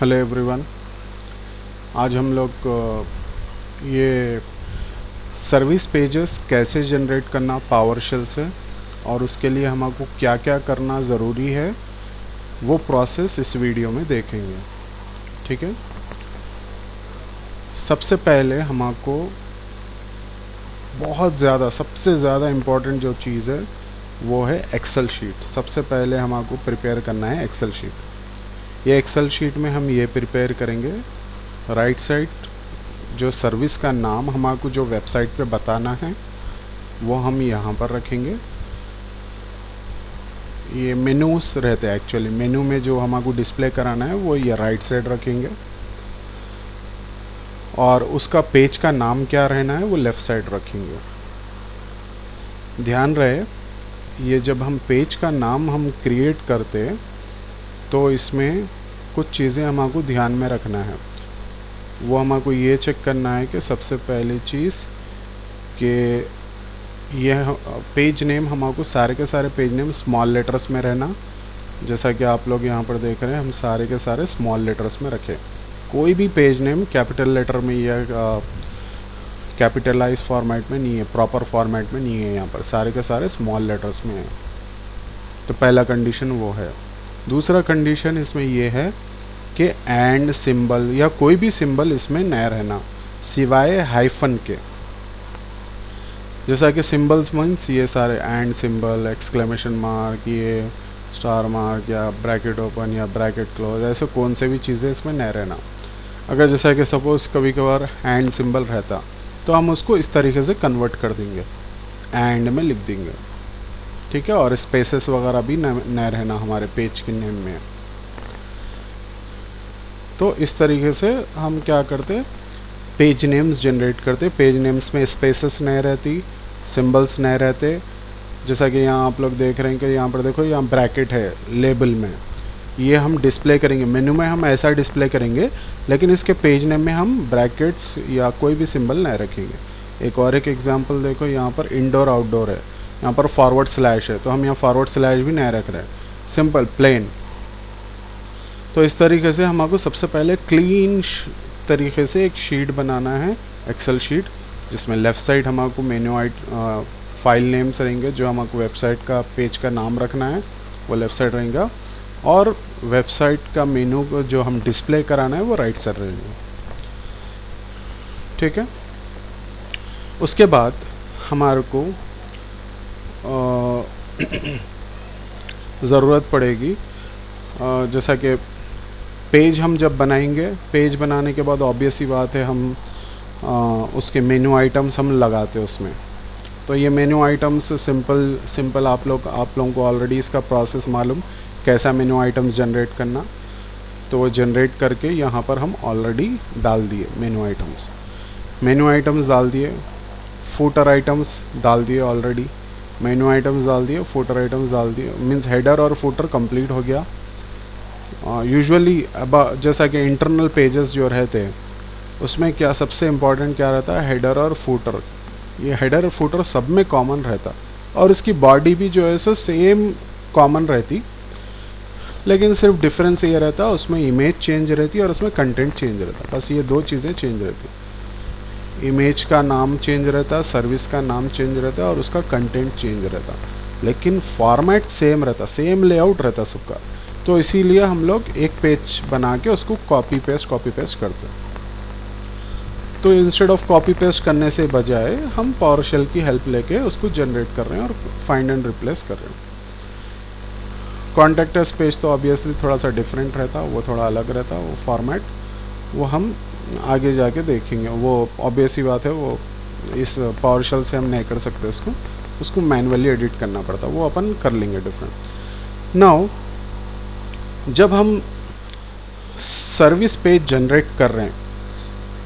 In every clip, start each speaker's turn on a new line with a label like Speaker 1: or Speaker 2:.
Speaker 1: Hello everyone. आज हम लोग ये सर्विस पेजेस कैसे जनरेट करना पावरशेल से और उसके लिए हमको क्या क्या करना ज़रूरी है वो प्रोसेस इस वीडियो में देखेंगे। ठीक है। सबसे पहले हमको सबसे ज़्यादा इम्पोर्टेंट जो चीज़ है वो है एक्सेल शीट। सबसे पहले हमको प्रिपेयर करना है एक्सेल शीट। ये एक्सेल शीट में हम ये प्रिपेयर करेंगे, राइट साइड जो सर्विस का नाम हमको जो वेबसाइट पे बताना है वो हम यहाँ पर रखेंगे। ये मेनूस रहते हैं, एक्चुअली मेनू में जो हमको डिस्प्ले कराना है वो ये राइट साइड रखेंगे और उसका पेज का नाम क्या रहना है वो लेफ़्ट साइड रखेंगे। ध्यान रहे, ये जब हम पेज का नाम हम क्रिएट करते तो इसमें कुछ चीज़ें हमको ध्यान में रखना है। वो हमको ये चेक करना है कि सबसे पहली चीज़ कि यह पेज नेम हमको सारे के सारे पेज नेम स्मॉल लेटर्स में रहना। जैसा कि आप लोग यहाँ पर देख रहे हैं, हम सारे के सारे स्मॉल लेटर्स में रखें। कोई भी पेज नेम कैपिटल लेटर में या कैपिटलाइज फॉर्मेट में नहीं है, प्रॉपर फॉर्मेट में नहीं है। यहाँ पर सारे के सारे स्मॉल लेटर्स में है। तो पहला कंडीशन वो है। दूसरा कंडीशन इसमें ये है कि एंड सिंबल या कोई भी सिंबल इसमें न रहना सिवाय हाइफन के। जैसा कि सिंबल्स मीन्स ये सारे एंड सिंबल, एक्सक्लेमेशन मार्क, ये स्टार मार्क या ब्रैकेट ओपन या ब्रैकेट क्लोज, ऐसे कौन से भी चीज़ें इसमें न रहना। अगर जैसा कि सपोज़ कभी कभार एंड सिंबल रहता तो हम उसको इस तरीके से कन्वर्ट कर देंगे, एंड में लिख देंगे। ठीक है। और स्पेसेस वगैरह भी न रहना हमारे पेज के नेम में। तो इस तरीके से हम क्या करते, पेज नेम्स जनरेट करते। पेज नेम्स में स्पेसेस नहीं रहती, सिंबल्स नहीं रहते। जैसा कि यहाँ आप लोग देख रहे हैं कि यहाँ पर देखो, यहाँ ब्रैकेट है लेबल में, ये हम डिस्प्ले करेंगे। मेनू में हम ऐसा डिस्प्ले करेंगे, लेकिन इसके पेज नेम में हम ब्रैकेट्स या कोई भी सिंबल नहीं रखेंगे। एक एग्जांपल देखो, यहाँ पर इंडोर आउटडोर है, यहाँ पर फॉरवर्ड स्लैश है, तो हम यहाँ फॉरवर्ड स्लैश भी नहीं रख रहे हैं, सिंपल प्लेन। तो इस तरीके से हमको सबसे पहले क्लीन तरीके से एक शीट बनाना है, एक्सेल शीट, जिसमें लेफ़्ट साइड हमको मेन्यू फाइल नेम्स रहेंगे। जो हमको वेबसाइट का पेज का नाम रखना है वो लेफ़्ट साइड रहेगा, और वेबसाइट का मेनू को जो हम डिस्प्ले कराना है वो राइट साइड रहेगा। ठीक है। उसके बाद हमारे को ज़रूरत पड़ेगी, जैसा कि पेज हम जब बनाएंगे, पेज बनाने के बाद ऑब्वियस ही बात है हम उसके मेन्यू आइटम्स हम लगाते हैं उसमें। तो ये मेन्यू आइटम्स सिंपल आप लोगों को ऑलरेडी इसका प्रोसेस मालूम, कैसा मेन्यू आइटम्स जनरेट करना। तो वो जनरेट करके यहाँ पर हम ऑलरेडी डाल दिए मेन्यू आइटम्स डाल दिए, फूटर आइटम्स डाल दिए ऑलरेडी, मेन्यू आइटम्स डाल दिए, फूटर आइटम्स डाल दिए। मीन्स हेडर और फूटर कंप्लीट हो गया। यूजुअली अब जैसा कि इंटरनल पेजेस जो रहते हैं उसमें क्या सबसे इम्पॉर्टेंट क्या रहता है, हेडर और फूटर। ये हेडर और फूटर सब में कॉमन रहता, और इसकी बॉडी भी जो है सो सेम कॉमन रहती, लेकिन सिर्फ डिफरेंस ये रहता है उसमें इमेज चेंज रहती और उसमें कंटेंट चेंज रहता। बस ये दो चीज़ें चेंज रहती। इमेज का नाम चेंज रहता, सर्विस का नाम चेंज रहता और उसका कंटेंट चेंज रहता, लेकिन फॉर्मेट सेम रहता, सेम लेआउट रहता सबका। तो इसीलिए हम लोग एक पेज बना के उसको कॉपी पेस्ट करते हैं। तो इंस्टेड ऑफ कॉपी पेस्ट करने से बजाय हम पावरशेल की हेल्प लेके उसको जनरेट कर रहे हैं और फाइंड एंड रिप्लेस कर रहे हैं। कॉन्टैक्ट अस पेज तो ऑब्वियसली थोड़ा सा डिफरेंट रहता, वो थोड़ा अलग रहता, वो फॉर्मेट वो हम आगे जाके देखेंगे। वो ऑब्वियस ही बात है, वो इस पावरशेल से हम नहीं कर सकते, उसको मैनुअली एडिट करना पड़ता, वो अपन कर लेंगे डिफरेंट। नाउ जब हम सर्विस पेज जनरेट कर रहे हैं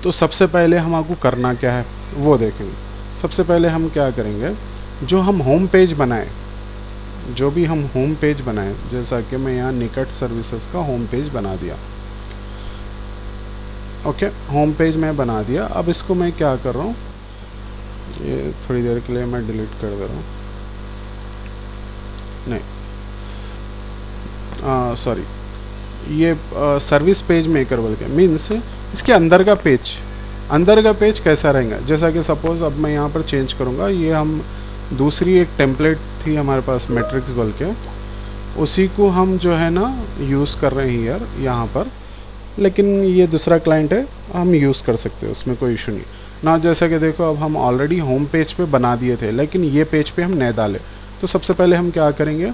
Speaker 1: तो सबसे पहले हमको करना क्या है वो देखेंगे। सबसे पहले हम क्या करेंगे, जो हम होम पेज बनाएं, जो भी हम होम पेज बनाएं, जैसा कि मैं यहाँ निकट सर्विसेज का होम पेज बना दिया। ओके, होम पेज मैं बना दिया। अब इसको मैं क्या कर रहा हूँ, ये थोड़ी देर के लिए मैं डिलीट कर दे रहा हूँ। नहीं, सॉरी, ये सर्विस पेज मेकर बोल के मीन्स इसके अंदर का पेज कैसा रहेगा। जैसा कि सपोज़ अब मैं यहाँ पर चेंज करूँगा, ये हम दूसरी एक टेम्पलेट थी हमारे पास मैट्रिक्स बोल के, उसी को हम जो है ना यूज़ कर रहे हैं यार यहाँ पर, लेकिन ये दूसरा क्लाइंट है, हम यूज़ कर सकते हैं, उसमें कोई इशू नहीं ना। जैसा कि देखो अब हम ऑलरेडी होम पेज पे बना दिए थे, लेकिन ये पेज पे हम नहीं डाले। तो सबसे पहले हम क्या करेंगे,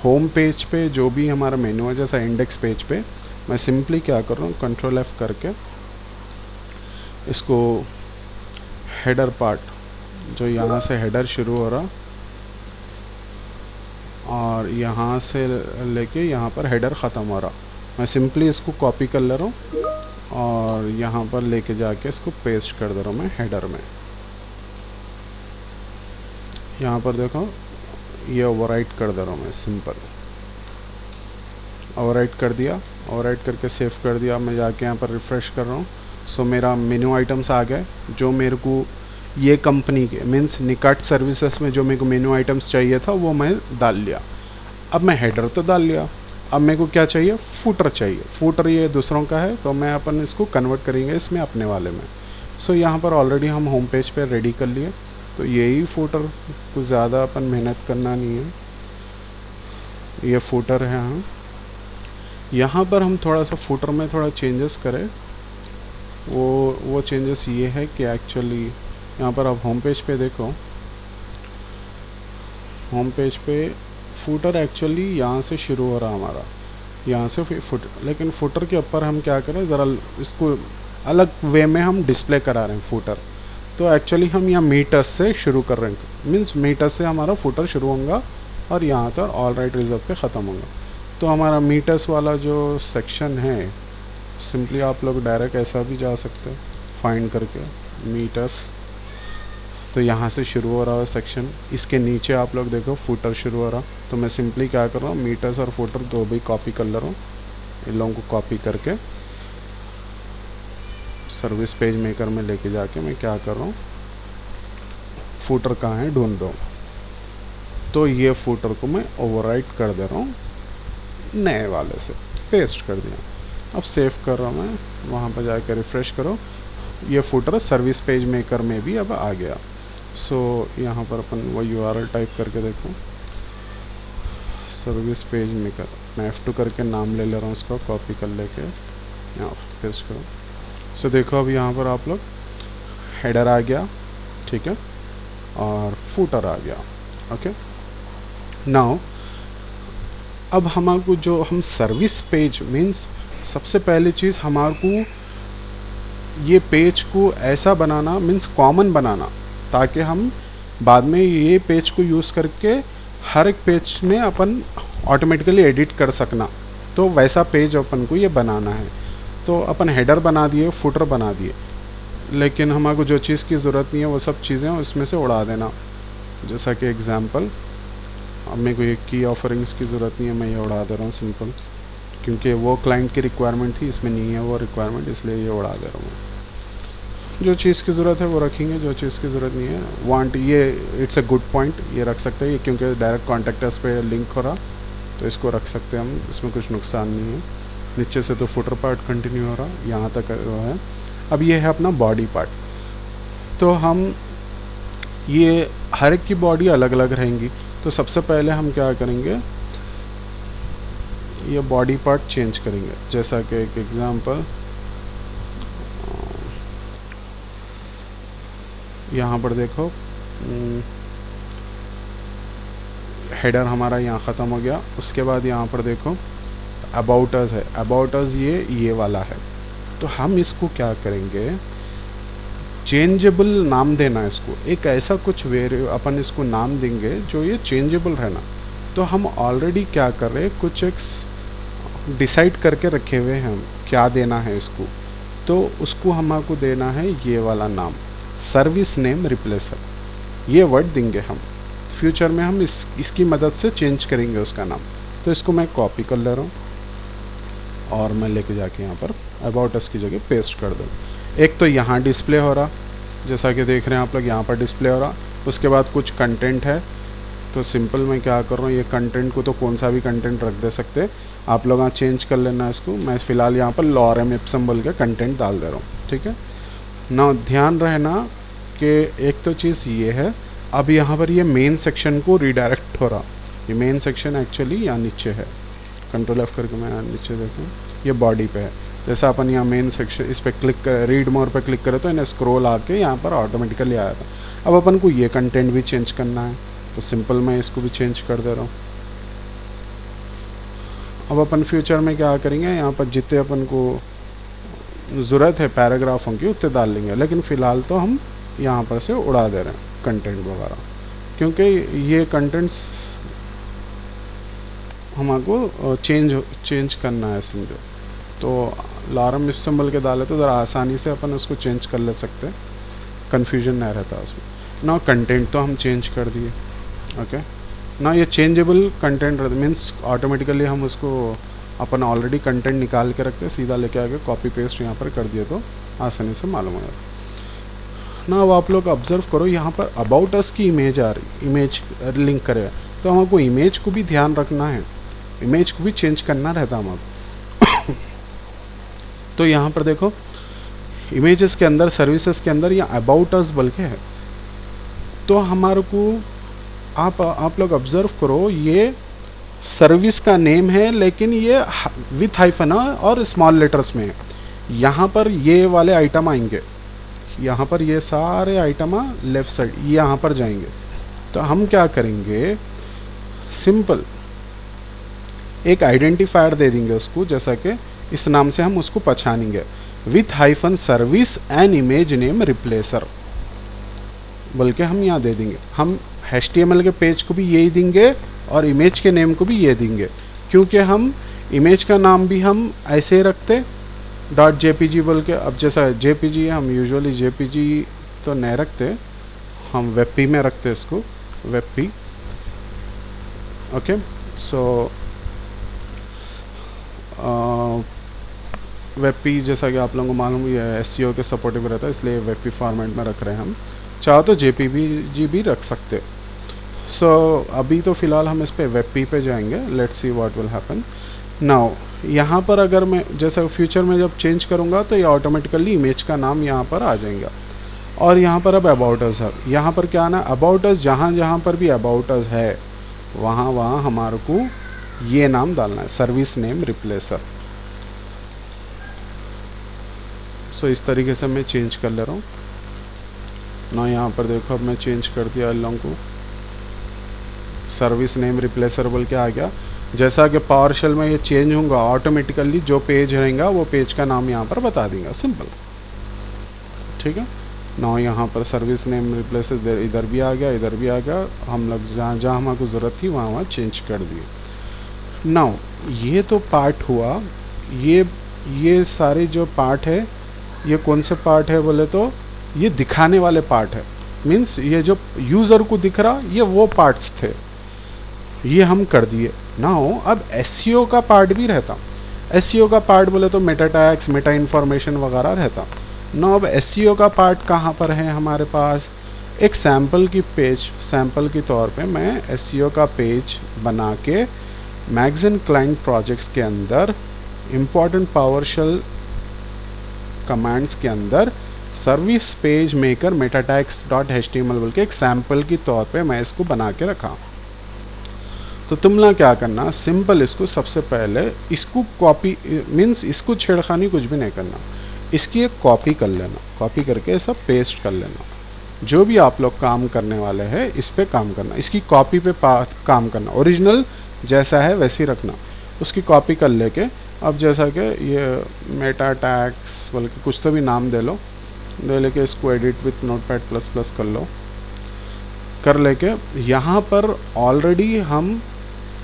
Speaker 1: होम पेज पे जो भी हमारा मेन्यू है, जैसा इंडेक्स पेज पे मैं सिंपली क्या कर रहा हूँ, कंट्रोल F करके इसको हेडर पार्ट, जो यहाँ से हेडर शुरू हो रहा और यहाँ से लेके यहाँ पर हेडर ख़त्म हो रहा, मैं सिंपली इसको कॉपी कर ले रहा हूँ और यहाँ पर लेके जाके इसको पेस्ट कर दे रहा हूँ मैं हेडर में। यहाँ पर देखो ये ओवरराइट कर दे रहा हूँ मैं, सिंपल ओवरराइट कर दिया, ओवरराइट करके सेव कर दिया। मैं जाके यहाँ पर रिफ़्रेश कर रहा हूँ। सो मेरा मेन्यू आइटम्स आ गए जो मेरे को ये कंपनी के मीन्स निकाट सर्विसेज में जो मेरे को मेन्यू आइटम्स चाहिए था वो मैं डाल लिया। अब मैं हेडर तो डाल लिया, अब मेरे को क्या चाहिए, फूटर चाहिए। फूटर ये दूसरों का है तो मैं अपन इसको कन्वर्ट करेंगे इसमें अपने वाले में। सो यहाँ पर ऑलरेडी हम होम पेज पे रेडी कर लिए, तो यही फूटर, कुछ ज़्यादा अपन मेहनत करना नहीं है। ये फूटर है। हाँ, यहाँ पर हम थोड़ा सा फूटर में थोड़ा चेंजेस करें। वो चेंजेस ये है कि एक्चुअली यहाँ पर आप होम पेज पे देखो, होम पेज पे फूटर एक्चुअली यहाँ से शुरू हो रहा हमारा, यहाँ से फुटर, लेकिन फुटर के ऊपर हम क्या करें, ज़रा इसको अलग वे में हम डिस्प्ले करा रहे हैं फुटर। तो एक्चुअली हम यहाँ मीटर्स से शुरू कर रहे हैं, मीन्स मीटर्स से हमारा फुटर शुरू होगा और यहाँ पर ऑल राइट रिजर्व पे ख़त्म होगा। तो हमारा मीटर्स वाला जो सेक्शन है, सिंपली आप लोग डायरेक्ट ऐसा भी जा सकते हैं फाइंड करके मीटर्स, तो यहाँ से शुरू हो रहा है सेक्शन, इसके नीचे आप लोग देखो फुटर शुरू हो रहा। तो मैं सिंपली क्या कर रहा हूँ, मीटर्स और फुटर दो भी कॉपी कर ले रहा हूँ। इन लोगों को कॉपी करके सर्विस पेज मेकर में लेके जाके मैं क्या कर रहा हूँ, फुटर कहाँ है ढूंढ रहा हूँ। तो ये फुटर को मैं ओवरराइट कर दे रहा हूँ, नए वाले से पेस्ट कर दिया। अब सेव कर रहा हूँ मैं, वहाँ पर जाकर रिफ़्रेश करो, ये फुटर सर्विस पेज मेकर में भी अब आ गया। सो यहाँ पर अपन वो URL टाइप करके देखो, सर्विस पेज मेकर, मैं F2 करके नाम ले ले रहा हूँ, उसको कॉपी कर लेके यहाँ पेस्ट करो। सो देखो अब यहाँ पर आप लोग हेडर आ गया, ठीक है, और फुटर आ गया। ओके, नाउ अब हमारे जो हम सर्विस पेज मीन्स सबसे पहली चीज़ हमारे को ये पेज को ऐसा बनाना मीन्स कॉमन बनाना, ताकि हम बाद में ये पेज को यूज़ करके हर एक पेज में अपन ऑटोमेटिकली एडिट कर सकना। तो वैसा पेज अपन को ये बनाना है। तो अपन हेडर बना दिए, फुटर बना दिए, लेकिन हमारे को जो चीज़ की ज़रूरत नहीं है वो सब चीज़ें उसमें से उड़ा देना। जैसा कि एग्ज़ाम्पल, अब मेरे को ये की ऑफरिंग्स की ज़रूरत नहीं है, मैं ये उड़ा दे रहा हूँ सिंपल, क्योंकि वो क्लाइंट की रिक्वायरमेंट थी, इसमें नहीं है वो रिक्वायरमेंट, इसलिए ये उड़ा दे रहा हूँ। जो चीज़ की ज़रूरत है वो रखेंगे, जो चीज़ की ज़रूरत नहीं है वांट, ये इट्स अ गुड पॉइंट, ये रख सकते हैं ये, क्योंकि डायरेक्ट कॉन्टेक्टर्स पे लिंक हो रहा, तो इसको रख सकते हैं हम, इसमें कुछ नुकसान नहीं है। नीचे से तो फुटर पार्ट कंटिन्यू हो रहा, यहाँ तक है। अब ये है अपना बॉडी पार्ट। तो हम ये हर एक की बॉडी अलग अलग रहेंगी। तो सबसे पहले हम क्या करेंगे, ये बॉडी पार्ट चेंज करेंगे। जैसा कि एक एग्जांपल, यहाँ पर देखो हेडर हमारा यहाँ ख़त्म हो गया। उसके बाद यहाँ पर देखो अबाउट अस है, अबाउट अस ये वाला है। तो हम इसको क्या करेंगे, चेंजेबल नाम देना है इसको, एक ऐसा कुछ अपन इसको नाम देंगे जो ये चेंजेबल रहना। तो हम ऑलरेडी क्या कर रहे हैं, कुछ एक डिसाइड करके रखे हुए हैं हम क्या देना है इसको। तो उसको हमको देना है ये वाला नाम, सर्विस नेम रिप्लेसर, ये वर्ड देंगे हम। फ्यूचर में हम इसकी मदद से चेंज करेंगे उसका नाम। तो इसको मैं कॉपी कर ले रहा हूँ और मैं लेके जाके यहाँ पर अबाउट अस की जगह पेस्ट कर दूँ। एक तो यहाँ डिस्प्ले हो रहा, जैसा कि देख रहे हैं आप लोग, यहाँ पर डिस्प्ले हो रहा। उसके बाद कुछ कंटेंट है, तो सिंपल मैं क्या कर रहा हूँ, ये कंटेंट को तो कौन सा भी कंटेंट रख दे सकते, आप लोग यहाँ चेंज कर लेना इसको। मैं फ़िलहाल यहाँ पर लॉरम इप्सम बोल के कंटेंट डाल दे रहा हूँ, ठीक है ना। ध्यान रहना कि एक तो चीज़ ये है, अब यहाँ पर ये मेन सेक्शन को रिडायरेक्ट हो रहा। ये मेन सेक्शन एक्चुअली यहाँ नीचे है, कंट्रोल F करके मैं यहाँ नीचे देखूँ, ये बॉडी पे है। जैसा अपन यहाँ मेन सेक्शन इस पर क्लिक कर, रीड मोर पे क्लिक करें तो इन्हें स्क्रॉल आके यहाँ पर ऑटोमेटिकली आया था। अब अपन को ये कंटेंट भी चेंज करना है, तो सिंपल मैं इसको भी चेंज कर दे रहा हूँ। अब अपन फ्यूचर में क्या करेंगे, यहाँ पर जितने अपन को ज़रूरत है पैराग्राफों की उतने डाल लेंगे, लेकिन फ़िलहाल तो हम यहाँ पर से उड़ा दे रहे हैं कंटेंट वगैरह, क्योंकि ये कंटेंट्स हमको चेंज करना है समझो। तो लॉरम इप्सम बोल के डाले तो ज़रा आसानी से अपन उसको चेंज कर ले सकते, कन्फ्यूजन नहीं रहता उसमें ना। कंटेंट तो हम चेंज कर दिए, ओके ना। ये चेंजेबल कंटेंट मीन्स ऑटोमेटिकली हम उसको अपन ऑलरेडी कंटेंट निकाल के रखते, सीधा लेके आके कॉपी पेस्ट यहाँ पर कर दिए तो आसानी से मालूम हो जाता ना। अब आप लोग ऑब्जर्व करो, यहाँ पर अबाउट अस की इमेज आ रही, इमेज लिंक करे, तो हमको इमेज को भी ध्यान रखना है, इमेज को भी चेंज करना रहता हमको। तो यहाँ पर देखो इमेजेस के अंदर, सर्विसेज के अंदर या अबाउट अस बोल के है, तो हमारे को आप लोग ऑब्जर्व करो, ये सर्विस का नेम है लेकिन ये विथ हाइफन और स्मॉल लेटर्स में है। यहाँ पर ये वाले आइटम आएंगे, यहाँ पर ये सारे आइटम लेफ़्ट साइड यहाँ पर जाएंगे। तो हम क्या करेंगे, सिंपल एक आइडेंटिफायर दे देंगे उसको, जैसा कि इस नाम से हम उसको पहचानेंगे, with hyphen service and image name replacer बोल के हम यहाँ दे देंगे। हम HTML के पेज को भी यही देंगे और इमेज के नेम को भी ये देंगे, क्योंकि हम इमेज का नाम भी हम ऐसे ही रखते .jpg बोल के। अब जैसा JPG हम यूजुअली JPG तो नहीं रखते, हम WebP में रखते इसको, WebP, ओके। सो WebP जैसा कि आप लोगों को मालूम है SEO के सपोर्टिव रहता है, इसलिए WebP फॉर्मेट में रख रहे हैं हम। चाहो तो JPG भी रख सकते। सो अभी तो फ़िलहाल हम इस पे WebP पे जाएंगे, let's see what will happen now. यहाँ पर अगर मैं जैसा फ्यूचर में जब चेंज करूँगा तो ये ऑटोमेटिकली इमेज का नाम यहाँ पर आ जाएगा। और यहाँ पर अब अबाउट अस है, यहाँ पर क्या आना, अबाउट अस, जहाँ पर भी अबाउट अस है वहाँ हमारे को ये नाम डालना है, सर्विस नेम रिप्लेसर। सो इस तरीके से मैं चेंज कर ले रहा हूँ ना। यहाँ पर देखो अब मैं चेंज कर दिया इन लोगों को, सर्विस नेम रिप्लेसर बोल के आ गया। जैसा कि पावरशेल में ये चेंज होगा, ऑटोमेटिकली जो पेज रहेगा वो पेज का नाम यहाँ पर बता देगा, सिंपल, ठीक है ना। यहाँ पर सर्विस नेम रिप्लेसर इधर भी आ गया, इधर भी आ गया, हम लोग जहाँ हमको ज़रूरत थी वहाँ चेंज कर दिए। नाउ ये तो पार्ट हुआ, ये सारे जो पार्ट है, ये कौन से पार्ट है बोले तो ये दिखाने वाले पार्ट है, मीन्स ये जो यूज़र को दिख रहा ये वो पार्ट्स थे, ये हम कर दिए ना। अब SEO का पार्ट भी रहता, SEO का पार्ट बोले तो मेटा टैग्स, मेटा इन्फॉर्मेशन वगैरह रहता ना। अब SEO का पार्ट कहाँ पर है हमारे पास, एक सैम्पल की पेज, सैम्पल के तौर पे मैं SEO का पेज बना के मैगज़ीन क्लाइंट प्रोजेक्ट्स के अंदर इम्पॉर्टेंट पावरशेल कमांड्स के अंदर service page maker Meta tags .html बोल के एक सैम्पल की तौर पे मैं इसको बना के रखा। तो तुम लोग क्या करना, सिंपल इसको सबसे पहले इसको कॉपी, मीन्स इसको छेड़खानी कुछ भी नहीं करना, इसकी एक कॉपी कर लेना, कॉपी करके सब पेस्ट कर लेना। जो भी आप लोग काम करने वाले हैं इस पे काम करना, इसकी कॉपी पे काम करना, ओरिजिनल जैसा है वैसे ही रखना, उसकी कॉपी कर लेके अब जैसा कि ये मेटा टैग्स बोल के कुछ तो भी नाम दे लो, दे लेके इसको एडिट विथ नोटपैड++ कर लो, कर लेके यहाँ पर ऑलरेडी हम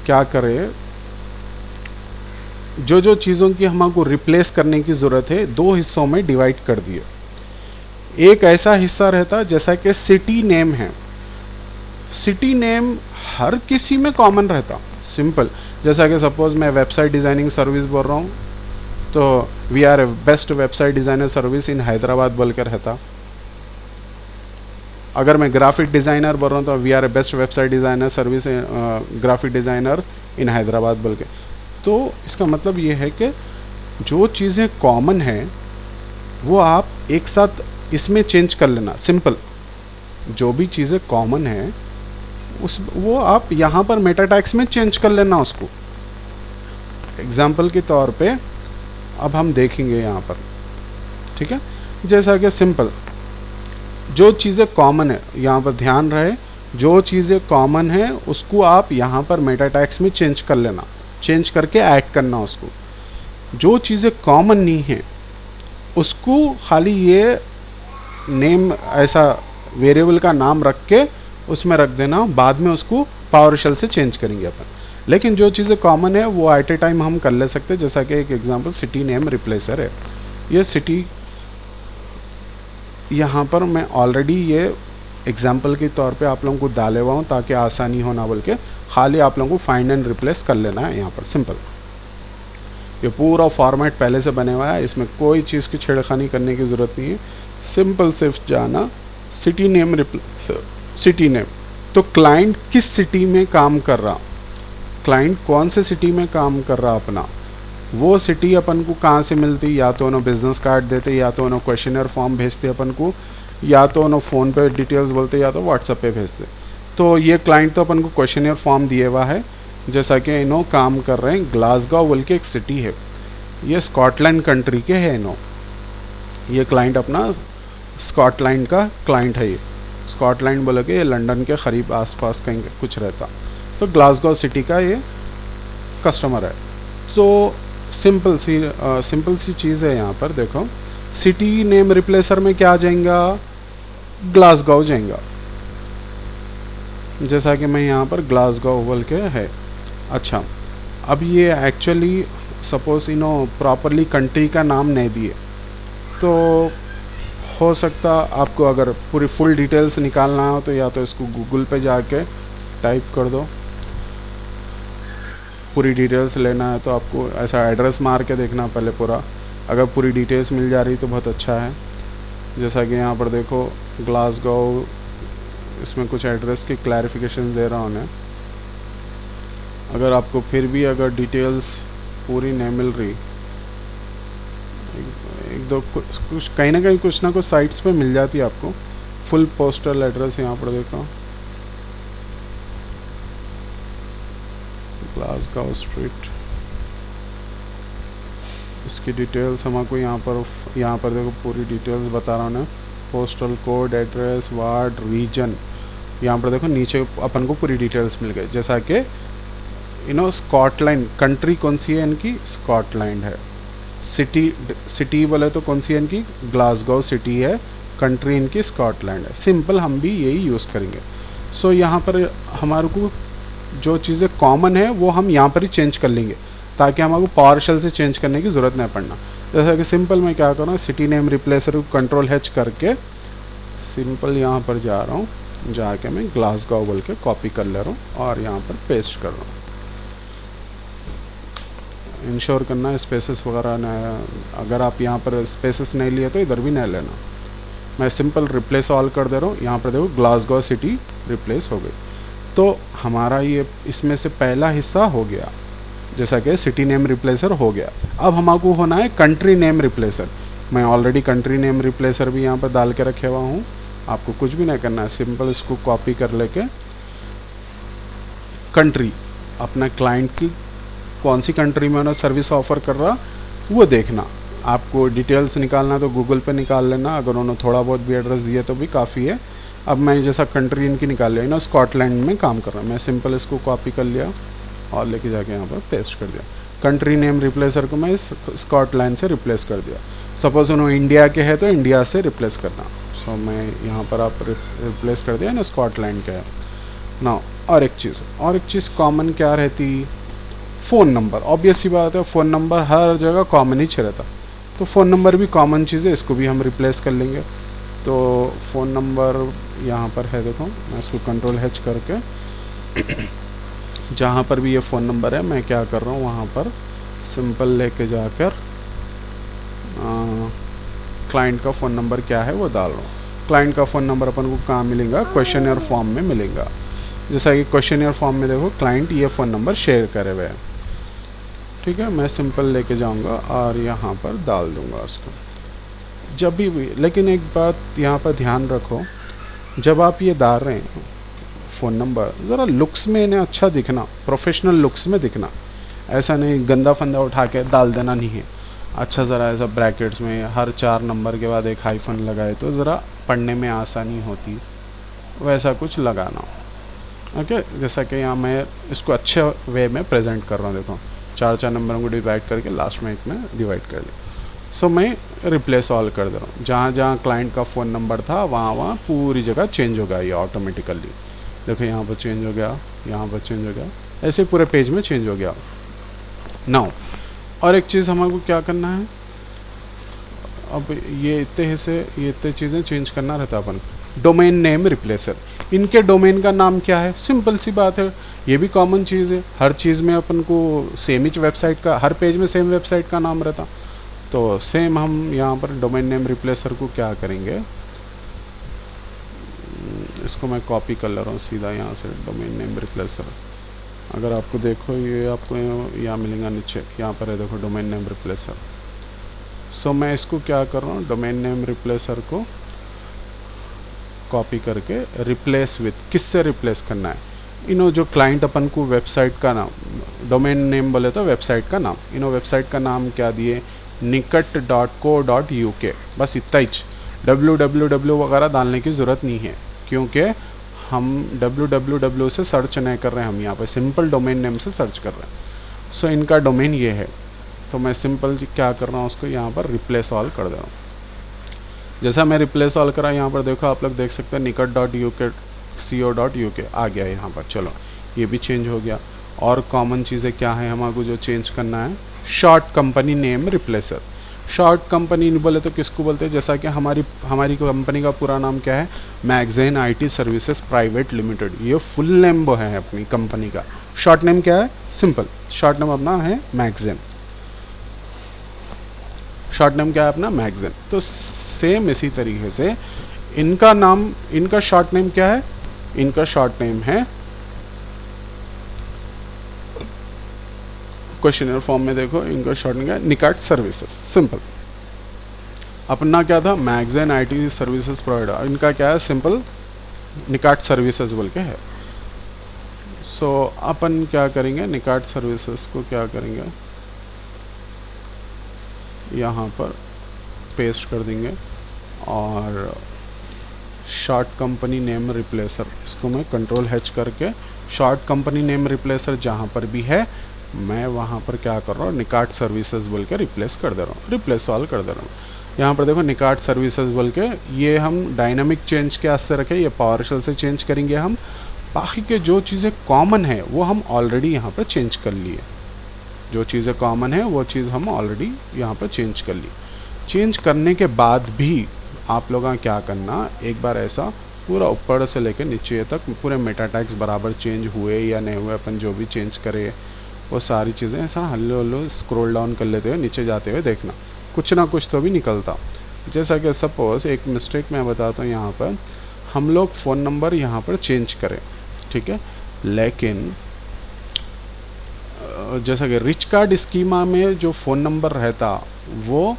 Speaker 1: क्या करें, जो चीज़ों की हमको रिप्लेस करने की ज़रूरत है 2 हिस्सों में डिवाइड कर दिए। एक ऐसा हिस्सा रहता जैसा कि सिटी नेम है, सिटी नेम हर किसी में कॉमन रहता, सिंपल। जैसा कि सपोज़ मैं वेबसाइट डिज़ाइनिंग सर्विस बोल रहा हूँ तो we are a best website designer service in Hyderabad बोल कर रहता। अगर मैं ग्राफिक डिज़ाइनर बोल रहा हूँ तो we are a best website designer service graphic designer in Hyderabad बोल के। तो इसका मतलब ये है कि जो चीज़ें कॉमन है वो आप एक साथ इसमें चेंज कर लेना। सिंपल, जो भी चीज़ें कॉमन है वो आप यहाँ पर मेटा टैग्स में चेंज कर लेना उसको। एग्जाम्पल के तौर पे अब हम देखेंगे यहाँ पर, ठीक है। जैसा कि सिंपल, जो चीज़ें कॉमन है, यहाँ पर ध्यान रहे, जो चीज़ें कॉमन है उसको आप यहाँ पर मेटा टैग्स में चेंज कर लेना, चेंज करके ऐड करना उसको। जो चीज़ें कॉमन नहीं है उसको खाली ये नेम, ऐसा वेरिएबल का नाम रख के उसमें रख देना, बाद में उसको पावर शेल से चेंज करेंगे अपन। लेकिन जो चीज़ें कॉमन है वो एट ए टाइम हम कर ले सकते हैं। जैसा कि एक एग्जांपल सिटी नेम रिप्लेसर है, ये सिटी यहाँ पर मैं ऑलरेडी ये एग्जांपल के तौर पे आप लोगों को डाले हुआ हूँ ताकि आसानी हो ना, बोल के खाली आप लोगों को फाइंड एंड रिप्लेस कर लेना है यहाँ पर। सिंपल, ये पूरा फॉर्मेट पहले से बने हुआ है, इसमें कोई चीज़ की छेड़खानी करने की ज़रूरत नहीं है। सिंपल सिर्फ जाना city name replace, city name. तो क्लाइंट किस सिटी में काम कर रहा, क्लाइंट कौन से सिटी में काम कर रहा अपना, वो सिटी अपन को कहाँ से मिलती, या तो उन्होंने बिजनेस कार्ड देते, या तो उन्होंने क्वेश्चनर फॉर्म भेजते अपन को, या तो उन्होंने फ़ोन पे डिटेल्स बोलते, या तो व्हाट्सएप पे भेजते। तो ये क्लाइंट तो अपन को क्वेश्चनर फॉर्म दिए हुआ है। जैसा कि इन्हों काम कर रहे हैं ग्लासगो बोल के एक सिटी है, ये स्कॉटलैंड कंट्री के है इन्हों, ये क्लाइंट अपना स्कॉटलैंड का क्लाइंट है। ये स्कॉटलैंड बोले कि ये लंदन के करीब आसपास कहीं कुछ रहता, तो ग्लासगो सिटी का ये कस्टमर है। तो सिंपल सी चीज़ है यहाँ पर। देखो सिटी नेम रिप्लेसर में क्या जाएगा, ग्लासगो जाएगा। जैसा कि मैं यहाँ पर ग्लासगो बोल के है। अच्छा, अब ये एक्चुअली सपोज इन्हों प्रॉपरली कंट्री का नाम नहीं दिए, तो हो सकता आपको अगर पूरी फुल डिटेल्स निकालना हो तो या तो इसको गूगल पे जाके टाइप कर दो, पूरी डिटेल्स लेना है तो आपको ऐसा एड्रेस मार के देखना पहले पूरा। अगर पूरी डिटेल्स मिल जा रही तो बहुत अच्छा है। जैसा कि यहाँ पर देखो ग्लासगो, इसमें कुछ एड्रेस की क्लैरिफिकेशन दे रहा हूँ उन्हें। अगर आपको फिर भी अगर डिटेल्स पूरी नहीं मिल रही, एक दो कुछ कहीं ना कहीं कुछ ना कुछ साइट्स पे मिल जाती है आपको फुल पोस्टल एड्रेस। यहाँ पर देखो ग्लासगो स्ट्रीट, इसकी डिटेल्स हमको यहाँ पर देखो पूरी डिटेल्स बता रहा हूँ ना, postal code, address, ward, region. यहाँ पर देखो नीचे अपन को पूरी डिटेल्स मिल गई। जैसा कि स्कॉटलैंड कंट्री कौन सी है इनकी, स्कॉटलैंड है। सिटी बोले तो कौन सी है इनकी, ग्लासगो सिटी है। कंट्री इनकी स्कॉटलैंड है। सिंपल हम भी यही यूज़ करेंगे। सो यहाँ पर हमारे को जो चीज़ें कॉमन है वो हम यहाँ पर ही चेंज कर लेंगे ताकि हमारे को पावर शेल से चेंज करने की ज़रूरत नहीं पड़ना। जैसा कि सिंपल मैं क्या करूँ, सिटी नेम रिप्लेसर को कंट्रोल H करके सिंपल यहाँ पर जा रहा हूँ, जाके मैं ग्लासगो बोल के कॉपी कर ले रहा हूँ और यहाँ पर पेस्ट कर रहा हूँ। इंश्योर करना स्पेसेस वगैरह न, अगर आप यहाँ पर स्पेसेस नहीं लिए तो इधर भी नहीं लेना। मैं सिंपल रिप्लेस ऑल कर दे रहा हूँ। यहाँ पर देखो ग्लासगो सिटी रिप्लेस हो गई। तो हमारा ये इसमें से पहला हिस्सा हो गया, जैसा कि सिटी नेम रिप्लेसर हो गया। अब हमको होना है कंट्री नेम रिप्लेसर। मैं ऑलरेडी कंट्री नेम रिप्लेसर भी यहाँ पर डाल के रखे हुआ हूँ, आपको कुछ भी नहीं करना है। सिंपल इसको कॉपी कर लेके कंट्री, अपना क्लाइंट की कौन सी कंट्री में उन्हें सर्विस ऑफर कर रहा वो देखना। आपको डिटेल्स निकालना तो गूगल पे निकाल लेना, अगर उन्होंने थोड़ा बहुत भी एड्रेस दिया तो भी काफ़ी है। अब मैं जैसा कंट्री इनकी निकाल लिया, स्कॉटलैंड में काम कर रहा है, मैं सिंपल इसको कॉपी कर लिया और लेके जाके यहाँ पर पेस्ट कर दिया। कंट्री नेम रिप्लेसर को मैं स्कॉटलैंड से रिप्लेस कर दिया। सपोज़ उन्होंने इंडिया के है तो इंडिया से रिप्लेस करना। सो मैं यहाँ पर आप रिप्लेस कर दिया ना, स्कॉटलैंड का है ना। और एक चीज़ कॉमन क्या रहती, फ़ोन नंबर। ऑब्वियस सी बात है, फ़ोन नंबर हर जगह कॉमन ही रहता, तो फ़ोन नंबर भी कॉमन चीज़ है, इसको भी हम रिप्लेस कर लेंगे। तो फ़ोन नंबर यहाँ पर है, देखो मैं इसको कंट्रोल H करके जहाँ पर भी ये फ़ोन नंबर है मैं क्या कर रहा हूँ, वहाँ पर सिंपल लेके जाकर क्लाइंट का फ़ोन नंबर क्या है वो डाल रहा हूँ। क्लाइंट का फ़ोन नंबर अपन को कहाँ मिलेगा, क्वेश्चनर फॉर्म में मिलेगा। जैसा कि क्वेश्चनर फॉर्म में देखो क्लाइंट ये फ़ोन नंबर शेयर करे हुए हैं। ठीक है, मैं सिंपल लेके जाऊंगा और यहाँ पर डाल दूंगा उसको जब भी। लेकिन एक बात यहाँ पर ध्यान रखो, जब आप ये डाल रहे हैं फ़ोन नंबर, ज़रा लुक्स में इन्हें अच्छा दिखना, प्रोफेशनल लुक्स में दिखना, ऐसा नहीं गंदा फंदा उठा के डाल देना नहीं है। अच्छा ज़रा ऐसा ब्रैकेट्स में हर 4 नंबर के बाद एक हाइफन लगाए तो ज़रा पढ़ने में आसानी होती, वैसा कुछ लगाना। ओके, जैसा कि यहाँ मैं इसको अच्छे वे में प्रेजेंट कर रहा हूँ। देखो 4 नंबरों को डिवाइड करके लास्ट में एक में डिवाइड कर दिया। सो मैं रिप्लेस ऑल कर दे रहा हूँ। जहाँ जहाँ क्लाइंट का फ़ोन नंबर था वहाँ वहाँ पूरी जगह चेंज हो गया ये ऑटोमेटिकली। देखो यहाँ पर चेंज हो गया, यहाँ पर चेंज हो गया, ऐसे पूरे पेज में चेंज हो गया। नाउ और एक चीज़ हमारे को क्या करना है, अब ये इतने चीज़ें चेंज करना रहता है अपन। डोमेन नेम रिप्लेसर, इनके डोमेन का नाम क्या है, सिंपल सी बात है, ये भी कॉमन चीज़ है। हर चीज़ में अपन को सेम ही वेबसाइट का, हर पेज में सेम वेबसाइट का नाम रहता, तो सेम हम यहाँ पर डोमेन नेम रिप्लेसर को क्या करेंगे, इसको मैं कॉपी कर ले रहा हूँ सीधा यहाँ से। डोमेन नेम रिप्लेसर अगर आपको देखो, ये आपको यहाँ मिलेगा नीचे, यहाँ पर है देखो डोमेन नेम रिप्लेसर। सो मैं इसको क्या कर रहा हूँ, डोमेन नेम रिप्लेसर को कॉपी करके रिप्लेस विथ, किससे रिप्लेस करना है, जो क्लाइंट अपन को वेबसाइट का नाम, डोमेन नेम बोले तो वेबसाइट का नाम, वेबसाइट का नाम क्या दिए, nikat.co.uk, बस इतना ही। www वगैरह डालने की ज़रूरत नहीं है, क्योंकि हम www से सर्च नहीं कर रहे हैं, हम यहाँ पर सिंपल डोमेन नेम से सर्च कर रहे हैं। सो इनका डोमेन ये है, तो मैं सिंपल क्या कर रहा हूँ, उसको यहाँ पर रिप्लेस ऑल कर दे रहा हूँ। जैसा मैं रिप्लेस ऑल करा, यहाँ पर देखो आप लोग देख सकते हैं nikat.co.uk आ गया यहाँ पर। चलो ये भी चेंज हो गया। और कॉमन चीज़ें क्या है हमारे जो चेंज करना है, short company name replacer. Short company बोले तो किसको बोलते हैं, जैसा कि हमारी कंपनी का पूरा नाम क्या है, magazine IT services private limited, ये फुल नेम वो है अपनी कंपनी का। शॉर्ट नेम क्या है, सिंपल शॉर्ट नेम अपना है मैगज़ीन। शॉर्ट नेम क्या है अपना, मैगज़ीन। तो सेम इसी तरीके से इनका नाम, इनका शॉर्ट नेम क्या है, इनका शॉर्ट नेम है, क्वेश्चनर फॉर्म में देखो इनका शॉर्ट नेम क्या है, निकाट सर्विसेज। सिंपल अपना क्या था, मैगज़ीन IT सर्विसेज प्रोवाइडर, इनका क्या है, सिंपल निकाट सर्विसेज बोल के है। सो अपन क्या करेंगे, निकाट सर्विसेज को क्या करेंगे, यहाँ पर पेस्ट कर देंगे, और शॉर्ट कंपनी नेम रिप्लेसर, इसको मैं Ctrl+H करके शॉर्ट कंपनी नेम रिप्लेसर जहाँ पर भी है मैं वहाँ पर क्या कर रहा हूँ, निकाट सर्विसेज बोल के रिप्लेस कर दे रहा हूँ, रिप्लेस ऑल कर दे रहा हूँ। यहाँ पर देखो निकाट सर्विसेज बोल के, ये हम डायनामिक चेंज के वास्ते रखें, ये पावरशेल से चेंज करेंगे हम। बाकी के जो चीज़ें कॉमन है वो हम ऑलरेडी यहाँ पर चेंज कर लिए, जो चीज़ें कॉमन है वो चीज़ हम ऑलरेडी यहाँ पर चेंज कर ली। चेंज करने के बाद भी आप लोगों क्या करना, एक बार ऐसा पूरा ऊपर से लेकर नीचे तक पूरे मेटा टैग्स बराबर चेंज हुए या नहीं हुए, अपन जो भी चेंज करे वो सारी चीज़ें ऐसा हल्लो हल्लो स्क्रॉल डाउन कर लेते हुए नीचे जाते हुए देखना, कुछ ना कुछ तो भी निकलता। जैसा कि सपोज़ एक मिस्टेक मैं बताता हूँ, यहाँ पर हम लोग फ़ोन नंबर यहाँ पर चेंज करें, ठीक है, लेकिन जैसा कि रिच कार्ड स्कीमा में जो फ़ोन नंबर रहता वो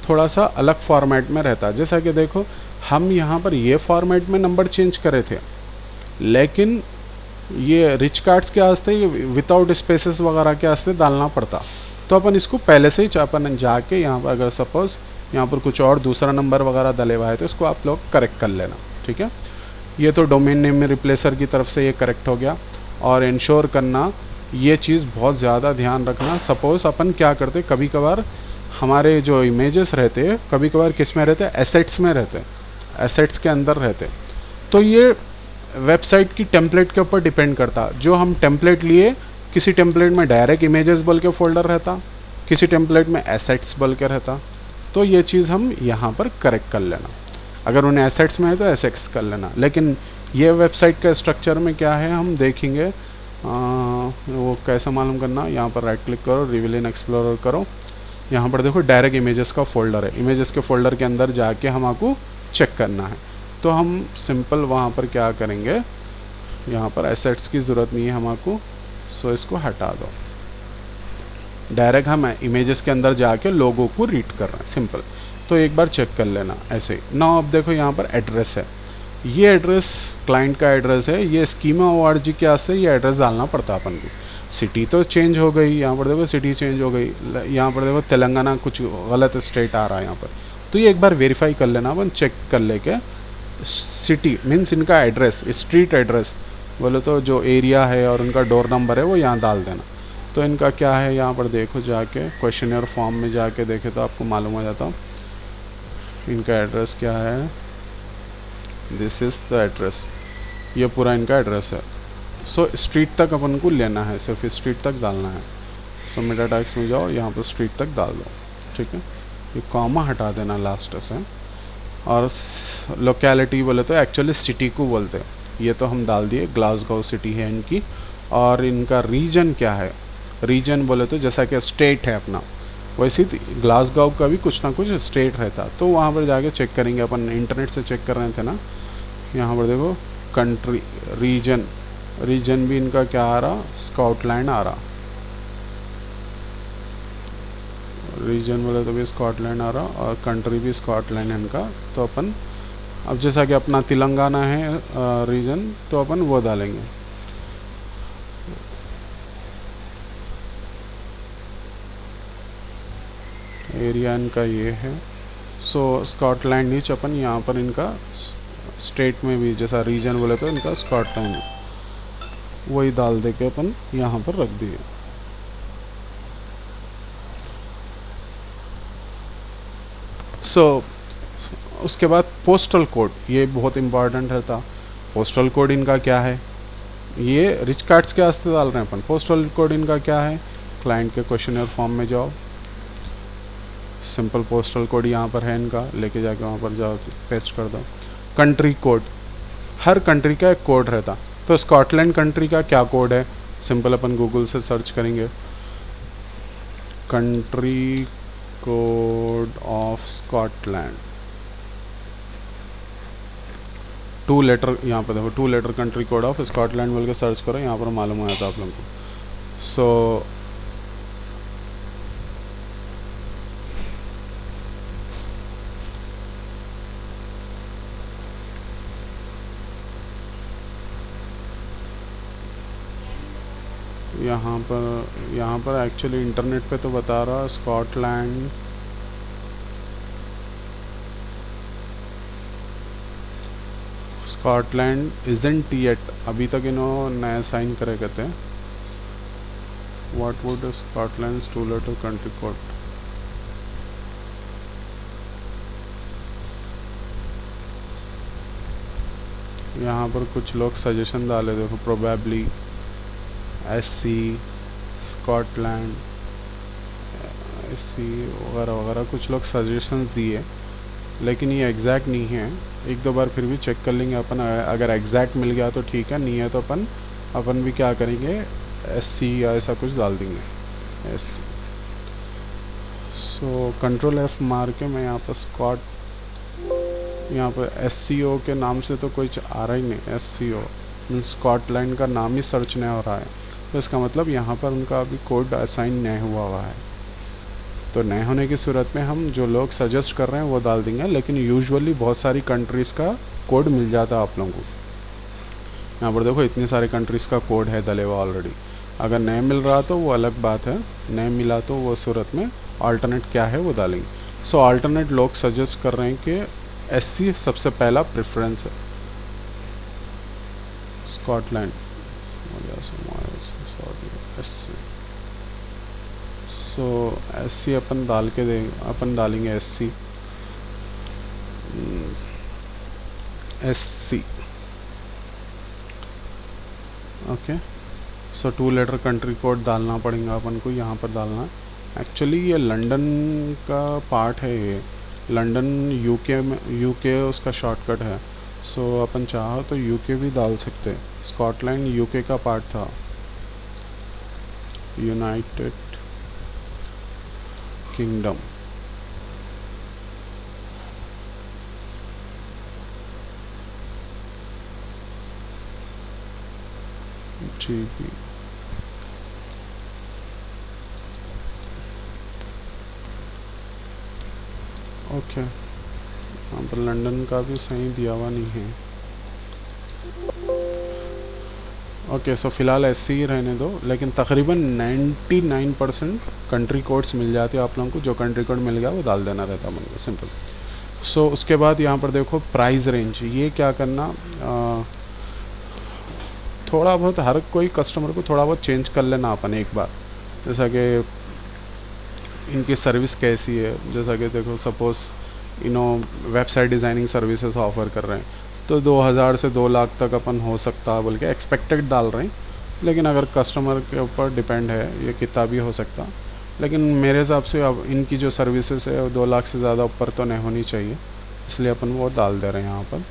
Speaker 1: थोड़ा सा अलग फॉर्मेट में रहता। जैसा कि देखो हम यहाँ पर ये फॉर्मेट में नंबर चेंज करे थे, लेकिन ये रिच कार्ड्स के वास्ते ये विदाउट स्पेसेस वगैरह के वास्ते डालना पड़ता। तो अपन इसको पहले से ही अपन जाके यहाँ पर अगर सपोज़ यहाँ पर कुछ और दूसरा नंबर वगैरह डले हुआ है तो इसको आप लोग करेक्ट कर लेना, ठीक है। ये तो डोमेन नेम में रिप्लेसर की तरफ से ये करेक्ट हो गया। और इंश्योर करना, ये चीज़ बहुत ज़्यादा ध्यान रखना। सपोज़ अपन क्या करते, कभी कभार हमारे जो इमेजेस रहते हैं कभी कभार किस में रहते हैं, एसेट्स में रहते हैं, एसेट्स के अंदर रहते हैं। तो ये वेबसाइट की टेम्पलेट के ऊपर डिपेंड करता। जो हम टेम्पलेट लिए, किसी टेम्पलेट में डायरेक्ट इमेजेस बोल के फोल्डर रहता, किसी टेम्पलेट में एसेट्स बोल के रहता। तो ये चीज़ हम यहाँ पर करेक्ट कर लेना। अगर उन्हें एसेट्स में है तो एसेट्स कर लेना। लेकिन ये वेबसाइट का स्ट्रक्चर में क्या है हम देखेंगे, वो कैसा मालूम करना। यहाँ पर राइट क्लिक करो, रिवील इन एक्सप्लोरर करो, यहाँ पर देखो डायरेक्ट इमेजेस का फोल्डर है। इमेजेस के फोल्डर के अंदर जाके हमको चेक करना है। तो हम सिंपल वहाँ पर क्या करेंगे, यहाँ पर एसेट्स की ज़रूरत नहीं है हमको, सो इसको हटा दो। डायरेक्ट हम इमेजेस के अंदर जाके लोगों को रीड कर रहे हैं, सिंपल। तो एक बार चेक कर लेना ऐसे ही ना। अब देखो यहाँ पर एड्रेस है, ये एड्रेस क्लाइंट का एड्रेस है, ये स्कीमा ORG के से ये एड्रेस डालना पड़ता है अपन को। सिटी तो चेंज हो गई, यहाँ पर देखो सिटी चेंज हो गई, यहाँ पर देखो तेलंगाना कुछ गलत स्टेट आ रहा है यहाँ पर। तो ये एक बार वेरीफाई कर लेना अपन, चेक कर लेके सिटी मीन्स इनका एड्रेस, स्ट्रीट एड्रेस बोले तो जो एरिया है और उनका डोर नंबर है वो यहाँ डाल देना। तो इनका क्या है यहाँ पर देखो, जाके क्वेश्चनर फॉर्म में जाके देखे तो आपको मालूम हो जाता इनका एड्रेस क्या है। दिस इज़ द एड्रेस, ये पूरा इनका एड्रेस है। सो स्ट्रीट तक अपन को लेना है, सिर्फ स्ट्रीट तक डालना है। सो मेटा टैक्स में जाओ, यहाँ पर स्ट्रीट तक डाल दो, ठीक है। ये कॉमा हटा देना लास्ट से। और लोकेलिटी बोले तो एक्चुअली सिटी को बोलते हैं, ये तो हम डाल दिए, ग्लासगो सिटी है इनकी। और इनका रीजन क्या है, रीजन बोले तो जैसा कि स्टेट है अपना, वैसे ही ग्लासगो का भी कुछ ना कुछ स्टेट रहता। तो वहाँ पर जाके चेक करेंगे अपन, इंटरनेट से चेक कर रहे थे ना। यहाँ पर देखो कंट्री, रीजन, रीजन भी इनका क्या आ रहा, स्कॉटलैंड आ रहा। रीजन बोले तो भी स्कॉटलैंड आ रहा और कंट्री भी स्कॉटलैंड है इनका। तो अपन अब जैसा कि अपना तेलंगाना है रीजन, तो अपन वो डालेंगे। एरिया इनका ये है। सो स्कॉटलैंड नीच अपन यहाँ पर इनका स्टेट में भी जैसा रीजन बोले तो इनका स्कॉटलैंड, वही डाल दे के अपन यहाँ पर रख दिए। उसके बाद पोस्टल कोड, ये बहुत इम्पॉर्टेंट रहता। पोस्टल कोड इनका क्या है, ये रिच कार्ड्स के वास्ते डाल रहे हैं अपन। पोस्टल कोड इनका क्या है, क्लाइंट के क्वेश्चनर फॉर्म में जाओ, सिंपल पोस्टल कोड यहाँ पर है इनका, लेके जाके वहाँ पर जाओ, पेस्ट कर दो। कंट्री कोड, हर कंट्री का एक कोड रहता। तो स्कॉटलैंड कंट्री का क्या कोड है, सिंपल अपन गूगल से सर्च करेंगे, country code of Scotland, 2 letter, यहाँ पर देखो 2 letter country code of Scotland बोल के सर्च करो, यहाँ पर मालूम हो जाता आप लोगों को। सो यहाँ पर एक्चुअली इंटरनेट पे तो बता रहा स्कॉटलैंड, स्कॉटलैंड इजंट येट, अभी तक इन्होंने नया साइन करे कहते हैं। What would Scotland 2 letter country code, यहाँ पर कुछ लोग सजेशन डाले, देखो प्रोबेबली SC स्कॉटलैंड, SC वगैरह वगैरह कुछ लोग सजेशंस दिए, लेकिन ये एग्जैक्ट नहीं है। एक दो बार फिर भी चेक कर लेंगे अपन, अगर एग्जैक्ट मिल गया तो ठीक है, नहीं है तो अपन भी क्या करेंगे, SC या ऐसा कुछ डाल देंगे SC। सो कंट्रोल F मार के मैं यहाँ पर यहाँ पर SCO के नाम से तो कुछ आ रहा ही नहीं, SCO मीन्स स्कॉटलैंड का नाम ही सर्च नहीं हो रहा है। तो इसका मतलब यहाँ पर उनका अभी कोड असाइन नहीं हुआ है। तो नए होने की सूरत में हम जो लोग सजेस्ट कर रहे हैं वो डाल देंगे, लेकिन यूजुअली बहुत सारी कंट्रीज़ का कोड मिल जाता है आप लोगों को। यहाँ पर देखो इतने सारे कंट्रीज़ का कोड है डले हुआ ऑलरेडी। अगर नए मिल रहा तो वो अलग बात है, नए मिला तो वो सूरत में अल्टरनेट क्या है वो डालेंगे। सो अल्टरनेट लोग सजेस्ट कर रहे हैं कि SC सबसे पहला प्रेफरेंस है, स्कॉटलैंड SC। सो SC अपन डाल के अपन डालेंगे SC ओके। सो 2 लेटर कंट्री कोड डालना पड़ेगा अपन को, यहाँ पर डालना। एक्चुअली ये लंदन का पार्ट है, ये लंदन UK में, UK उसका शॉर्टकट है। सो अपन चाहो तो UK भी डाल सकते हैं, स्कॉटलैंड UK का पार्ट था, यूनाइटेड किंगडम। GB ओके, यहाँ पर लंदन का भी सही दिया हुआ नहीं है। ओके, सो फ़िलहाल ऐसे ही रहने दो, लेकिन तकरीबन 99% कंट्री कोड्स मिल जाते हैं आप लोगों को। जो कंट्री कोड मिल गया वो डाल देना रहता है मतलब, सिंपल। सो उसके बाद यहाँ पर देखो प्राइस रेंज, ये क्या करना, थोड़ा बहुत हर कोई कस्टमर को थोड़ा बहुत चेंज कर लेना अपन एक बार। जैसा कि इनकी सर्विस कैसी है, जैसा कि देखो suppose website designing services offer कर रहे हैं, तो 2000 से 2 लाख तक अपन हो सकता है बोल के एक्सपेक्टेड डाल रहे हैं। लेकिन अगर कस्टमर के ऊपर डिपेंड है, ये कितना भी हो सकता। लेकिन मेरे हिसाब से अब इनकी जो सर्विसेज है वो 2 लाख से ज़्यादा ऊपर तो नहीं होनी चाहिए, इसलिए अपन वो डाल दे रहे हैं यहाँ पर।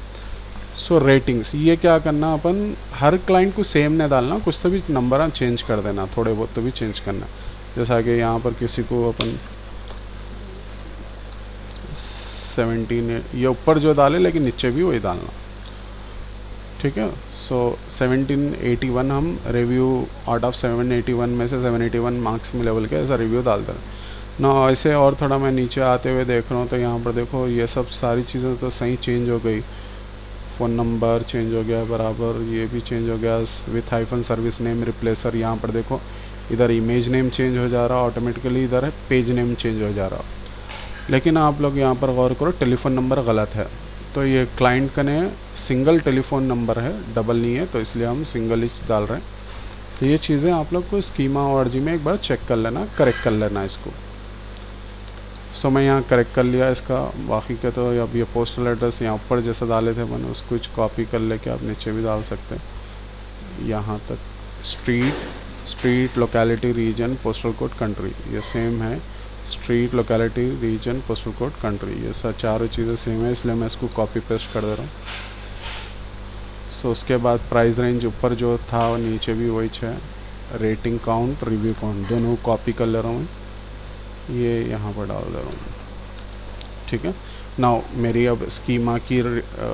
Speaker 1: सो रेटिंग्स, ये क्या करना, अपन हर क्लाइंट को सेम नहीं डालना, कुछ तो भी नंबर चेंज कर देना, थोड़े बहुत तो भी चेंज करना। जैसा कि यहाँ पर किसी को अपन 17 ये ऊपर जो डाले, लेकिन नीचे भी वही डालना, ठीक है। सो 1781 हम रिव्यू आउट ऑफ 781 में से 781 मार्क्स में लेवल के ऐसा रिव्यू डाल दें ना। ऐसे और थोड़ा मैं नीचे आते हुए देख रहा हूँ, तो यहाँ पर देखो ये सब सारी चीज़ें तो सही चेंज हो गई। फ़ोन नंबर चेंज हो गया बराबर, ये भी चेंज हो गया with hyphen service name replacer. यहाँ पर देखो इधर इमेज नेम चेंज हो जा रहा ऑटोमेटिकली, इधर है पेज नेम चेंज हो जा रहा। लेकिन आप लोग यहाँ पर गौर करो, टेलीफ़ोन नंबर गलत है। तो ये क्लाइंट का ने सिंगल टेलीफ़ोन नंबर है, डबल नहीं है, तो इसलिए हम सिंगल ही डाल रहे हैं। तो ये चीज़ें आप लोग को स्कीमा और जी में एक बार चेक कर लेना, करेक्ट कर लेना इसको। सो मैं यहाँ करेक्ट कर लिया इसका। बाकी का तो अब ये पोस्टल एड्रेस यहाँ ऊपर जैसा डाले थे मैंने, उसको कुछ कॉपी कर लेके आप नीचे भी डाल सकते हैं। यहाँ तक street locality region postal code country ये सेम है। Street locality region postal code country, ये सब चारों चीज़ें सेम है, इसलिए मैं इसको कॉपी पेस्ट कर दे रहा हूँ। सो उसके बाद प्राइस रेंज ऊपर जो था वो नीचे भी वही है। रेटिंग काउंट, रिव्यू काउंट दोनों कॉपी कर ले रहा हूँ, ये यहाँ पर डाल दे रहा हूँ, ठीक है। नाउ मेरी अब स्कीमा की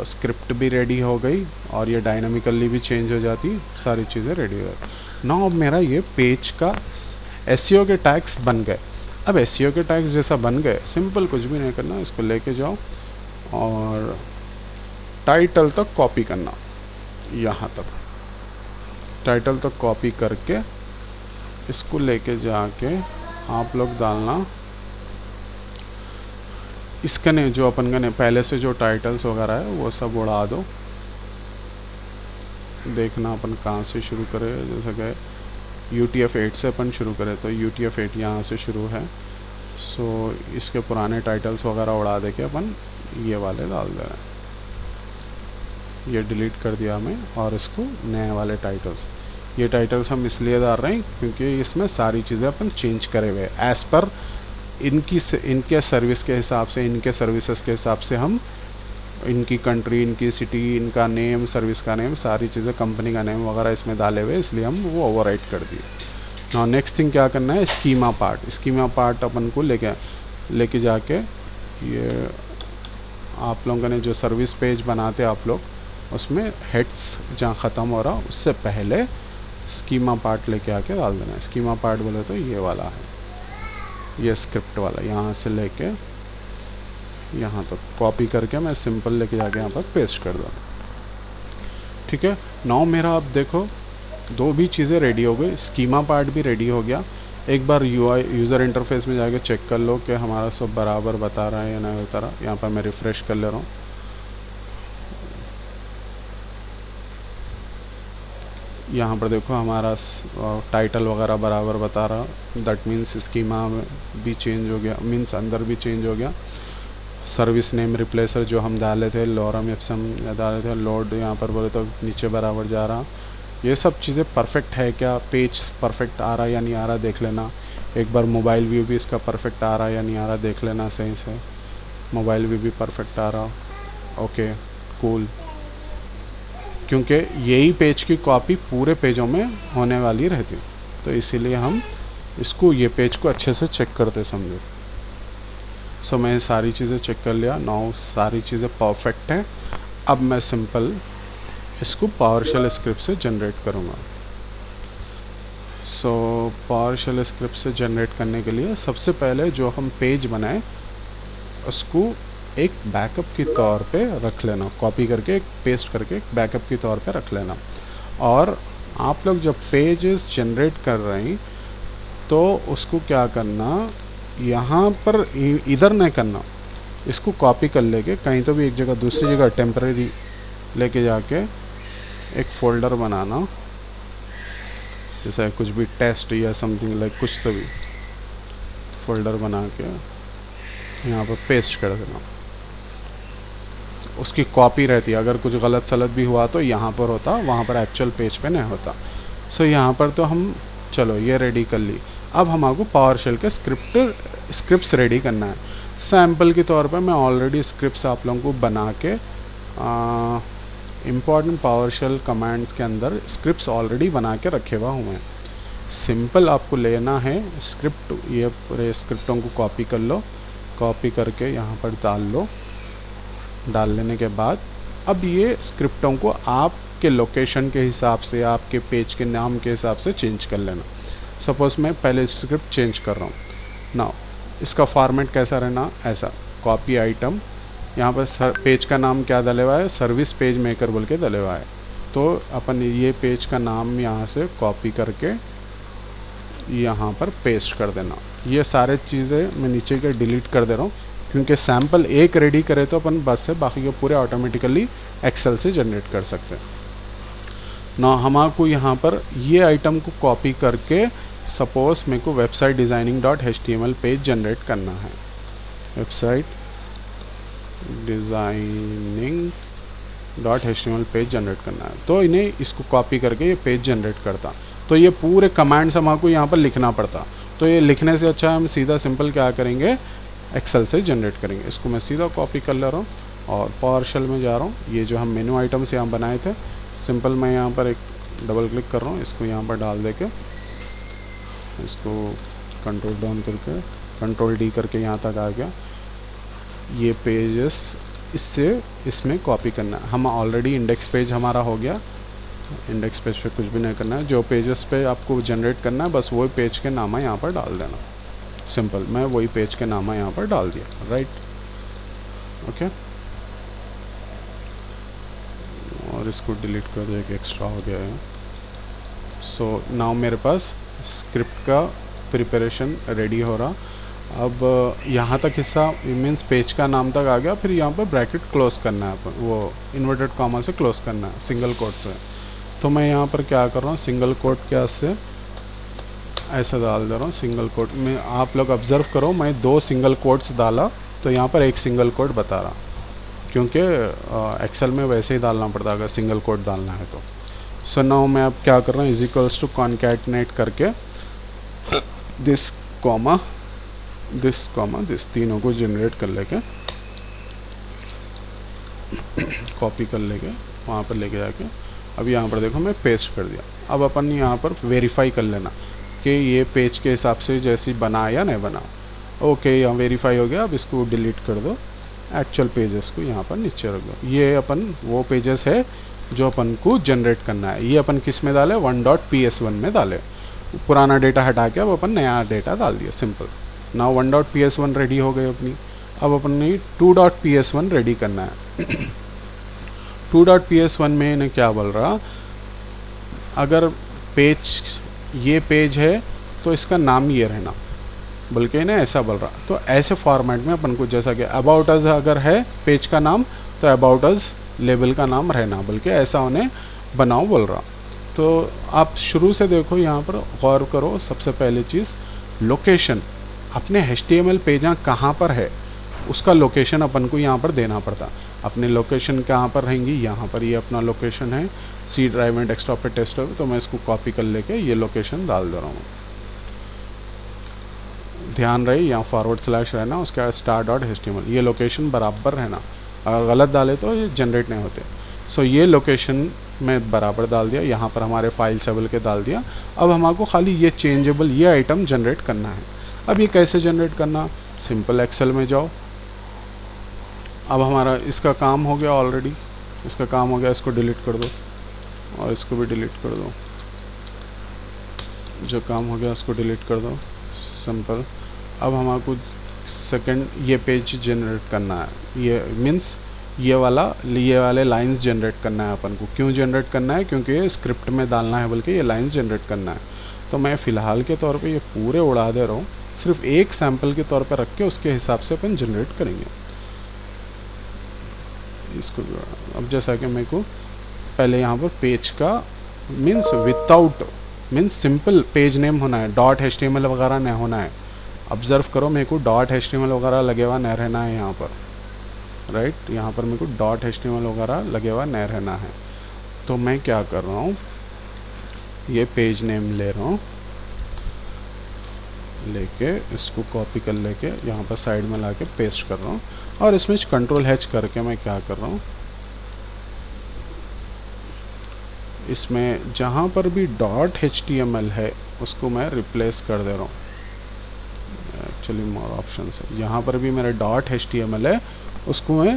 Speaker 1: स्क्रिप्ट भी रेडी हो गई और ये डायनामिकली भी चेंज हो जाती, सारी चीज़ें रेडी हो गई। नाउ अब मेरा ये पेज का एसईओ के टैग्स बन गए। अब एसईओ के टैग्स जैसा बन गए, सिंपल कुछ भी नहीं करना, इसको लेके जाओ और टाइटल तक कॉपी करना, यहाँ तक टाइटल तक कॉपी करके इसको लेके जाके आप लोग डालना इसका ने जो अपन का ने पहले से जो टाइटल्स वगैरह है वो सब उड़ा दो। देखना अपन कहाँ से शुरू करें, जैसा कि UTF-8 से अपन शुरू करें, तो UTF-8 यहाँ से शुरू है। सो इसके पुराने टाइटल्स वगैरह उड़ा दे के अपन ये वाले डाल दे रहे हैं। ये डिलीट कर दिया मैं और इसको नए वाले टाइटल्स, ये टाइटल्स हम इसलिए डाल रहे हैं क्योंकि इसमें सारी चीज़ें अपन चेंज करे हुए एज़ पर इनके सर्विस के हिसाब से, इनके सर्विसेज के हिसाब से हम इनकी कंट्री, इनकी सिटी, इनका नेम, सर्विस का नेम, सारी चीज़ें, कंपनी का नेम वगैरह इसमें डाले हुए, इसलिए हम वो ओवरराइट कर दिए। नाउ नेक्स्ट थिंग क्या करना है, स्कीमा पार्ट अपन को लेके जाके ये आप लोगों ने जो सर्विस पेज बनाते आप लोग, उसमें हेड्स जहाँ ख़त्म हो रहा उससे पहले स्कीमा पार्ट लेके आके डाल देना है। स्कीमा पार्ट बोले तो ये वाला है, ये स्क्रिप्ट वाला, यहाँ से लेके यहाँ तक कॉपी करके मैं सिंपल लेके जाके यहाँ पर पेस्ट कर दूँ, ठीक है। नाउ मेरा अब देखो दो भी चीज़ें रेडी हो गई, स्कीमा पार्ट भी रेडी हो गया। एक बार यूज़र इंटरफेस में जाके चेक कर लो कि हमारा सब बराबर बता रहा है या नहीं बता रहा। यहाँ पर मैं रिफ़्रेश कर ले रहा हूँ, यहाँ पर देखो हमारा टाइटल वगैरह बराबर बता रहा, दैट मीन्स स्कीमा में भी चेंज हो गया, मीन्स अंदर भी चेंज हो गया। सर्विस नेम रिप्लेसर जो हम डाले थे, लॉरम एप्सम डाले थे, लोड यहाँ पर बोले तो नीचे बराबर जा रहा। ये सब चीज़ें परफेक्ट है क्या, पेज परफेक्ट आ रहा या नहीं आ रहा देख लेना। एक बार मोबाइल व्यू भी इसका परफेक्ट आ रहा या नहीं आ रहा देख लेना सही से। मोबाइल व्यू भी परफेक्ट आ रहा, ओके कूल, क्योंकि यही पेज की कॉपी पूरे पेजों में होने वाली रहती, तो इसीलिए हम इसको ये पेज को अच्छे से चेक करते समझो। सो मैं सारी चीज़ें चेक कर लिया, नाउ सारी चीज़ें परफेक्ट हैं। अब मैं सिंपल इसको पावरशेल स्क्रिप्ट से जनरेट करूँगा। सो पावरशेल स्क्रिप्ट से जनरेट करने के लिए सबसे पहले जो हम पेज बनाए उसको एक बैकअप के तौर पे रख लेना, कॉपी करके एक पेस्ट करके एक बैकअप के तौर पे रख लेना। और आप लोग जब पेजेस जनरेट कर रहे हैं तो उसको क्या करना, यहाँ पर इधर नहीं करना, इसको कॉपी कर लेके कहीं तो भी एक जगह दूसरी जगह टेम्परेरी लेके जाके एक फ़ोल्डर बनाना, जैसा कुछ भी टेस्ट या समथिंग लाइक कुछ तो भी फ़ोल्डर बना के यहाँ पर पेस्ट कर देना। उसकी कॉपी रहती है, अगर कुछ गलत सलत भी हुआ तो यहाँ पर होता, वहाँ पर एक्चुअल पेज पे नहीं होता। सो यहाँ पर तो हम चलो ये रेडी कर ली। अब हमारे पावर शेल के स्क्रिप्ट्स रेडी करना है। सैम्पल के तौर पर मैं ऑलरेडी स्क्रिप्ट्स आप लोगों को बना के इम्पॉर्टेंट पावर शेल कमांड्स के अंदर स्क्रिप्ट्स ऑलरेडी बना के रखे हुआ हूँ मैं। सिंपल आपको लेना है स्क्रिप्ट, ये पूरे स्क्रिप्टों को कॉपी कर लो, कॉपी करके यहाँ पर डाल लो। डाल लेने के बाद अब ये स्क्रिप्टों को आपके लोकेशन के हिसाब से, आपके पेज के नाम के हिसाब से चेंज कर लेना। सपोज़ मैं पहले स्क्रिप्ट चेंज कर रहा हूँ ना, इसका फॉर्मेट कैसा रहना, ऐसा कॉपी आइटम, यहाँ पर पेज का नाम क्या डले हुआ है, सर्विस पेज मेकर बोल के डले हुआ है। तो अपन ये पेज का नाम यहाँ से कॉपी करके यहाँ पर पेस्ट कर देना। ये सारे चीज़ें मैं नीचे के डिलीट कर दे रहा हूँ, क्योंकि सैम्पल एक रेडी करे तो अपन बस से बाकी के पूरे ऑटोमेटिकली एक्सेल से जनरेट कर सकते हैं ना। हमारे यहाँ पर ये आइटम को कॉपी करके सपोज़ मेरे को website designing .html page generate करना है, website designing .html page generate करना है। तो इन्हें इसको कॉपी करके ये पेज जनरेट करता, तो ये पूरे कमांड्स हमारे यहाँ पर लिखना पड़ता। तो ये लिखने से अच्छा हम सीधा सिंपल क्या करेंगे, एक्सेल से जनरेट करेंगे। इसको मैं सीधा कॉपी कर ले रहा हूँ और पावर शेल में जा रहा हूँ। ये जो हम मेनू आइटम्स यहाँ बनाए थे, सिंपल मैं यहाँ पर एक डबल क्लिक कर रहा हूँ, इसको यहाँ पर डाल दे के इसको कंट्रोल डाउन करके कंट्रोल डी करके यहाँ तक आ गया। ये पेजेस इससे इसमें कॉपी करना है। हम ऑलरेडी इंडेक्स पेज हमारा हो गया, इंडेक्स पेज पे कुछ भी नहीं करना है। जो पेजेस पे आपको जनरेट करना है बस वही पेज के नाम यहाँ पर डाल देना। सिंपल मैं वही पेज के नाम यहाँ पर डाल दिया, राइट, ओके। और इसको डिलीट कर दिया कि एक्स्ट्रा हो गया है। सो नाउ मेरे पास स्क्रिप्ट का प्रिपरेशन रेडी हो रहा। अब यहाँ तक हिस्सा मीन्स पेज का नाम तक आ गया, फिर यहाँ पर ब्रैकेट क्लोज करना है, वो इन्वर्टेड कॉमा से क्लोज करना है सिंगल कोट से। तो मैं यहाँ पर क्या कर रहा हूँ, सिंगल कोट क्या से ऐसा डाल दे रहा हूँ सिंगल कोट में। आप लोग ऑब्ज़र्व करो, मैं 2 सिंगल कोट्स डाला तो यहाँ पर एक सिंगल कोट बता रहा, क्योंकि एक्सेल में वैसे ही डालना पड़ता अगर सिंगल कोट डालना है तो। सो नाउ मैं अब क्या कर रहा हूँ, इज इक्वल्स टू कॉन्कैटनेट करके दिस कॉमा दिस तीनों को जनरेट कर लेके कॉपी कर लेके वहाँ पर लेके जाके अब यहाँ पर देखो मैं पेस्ट कर दिया। अब अपन यहाँ पर वेरीफाई कर लेना कि ये पेज के हिसाब से जैसी बना या नहीं बना। ओके, यहाँ वेरीफाई हो गया। अब इसको डिलीट कर दो, एक्चुअल पेजेस को यहाँ पर नीचे रख दो। ये अपन वो पेजेस है जो अपन को जनरेट करना है। ये अपन किस में डाले, 1.ps1 में डाले। पुराना डेटा हटा के अब अपन नया डेटा डाल दिया, सिंपल। ना 1.ps1 रेडी हो गई अपनी। अब अपन ने 2.ps1 रेडी करना है। 2.ps1 में इन्हें क्या बोल रहा, अगर पेज ये पेज है तो इसका नाम ये रहना, बल्कि इन्हें ऐसा बोल रहा। तो ऐसे फॉर्मेट में अपन को, जैसा कि अबाउट अस अगर है पेज का नाम तो अबाउट अस लेबल का नाम रहना, बल्कि ऐसा उन्हें बनाओ बोल रहा। तो आप शुरू से देखो, यहाँ पर गौर करो। सबसे पहली चीज़ लोकेशन, अपने HTML पेज कहाँ पर है उसका लोकेशन अपन को यहाँ पर देना पड़ता। अपने लोकेशन कहाँ पर रहेंगी, यहाँ पर ये अपना लोकेशन है, सी ड्राइव में डेस्कटॉप पे टेस्ट हो। तो मैं इसको कॉपी कर लेके ये लोकेशन डाल दे रहा हूँ। ध्यान रहे यहाँ / रहना, उसके बाद star.html, ये लोकेशन बराबर रहना। अगर गलत डाले तो ये जनरेट नहीं होते। सो ये लोकेशन में बराबर डाल दिया, यहाँ पर हमारे फाइल सेबल के डाल दिया। अब हमारे खाली ये चेंजेबल ये आइटम जनरेट करना है। अब ये कैसे जनरेट करना, सिंपल एक्सेल में जाओ। अब हमारा इसका काम हो गया, ऑलरेडी इसका काम हो गया। इसको डिलीट कर दो और इसको भी डिलीट कर दो। जो काम हो गया उसको डिलीट कर दो, सिंपल। अब हमारे सेकंड ये पेज जनरेट करना है, ये मीन्स ये वाले लाइंस जनरेट करना है अपन को। क्यों जनरेट करना है? क्योंकि ये स्क्रिप्ट में डालना है, बल्कि ये लाइंस जनरेट करना है। तो मैं फ़िलहाल के तौर पे ये पूरे उड़ा दे रहा हूँ, सिर्फ एक सैम्पल के तौर पर रख के उसके हिसाब से अपन जनरेट करेंगे इसको। अब जैसा कि मेरे को पहले यहाँ पर पेज का means without means simple page name होना है, डॉट HTML वगैरह नहीं होना है। ऑब्ज़र्व करो, मेरे को डॉट HTML वगैरह लगे हुआ नहीं रहना है यहाँ पर, राइट। यहाँ पर मेरे को डॉट HTML वगैरह लगे हुआ नहीं रहना है। तो मैं क्या कर रहा हूँ, ये पेज नेम ले रहा हूँ, लेके इसको कॉपी कर लेके यहाँ पर साइड में लाके पेस्ट कर रहा हूँ, और इसमें Ctrl+H करके मैं क्या कर रहा हूँ, इसमें जहाँ पर भी डॉट HTML है उसको मैं रिप्लेस कर दे रहा हूँ। एक्चुअली मोर ऑप्शन है, यहाँ पर भी मेरा डॉट HTML है, उसको मैं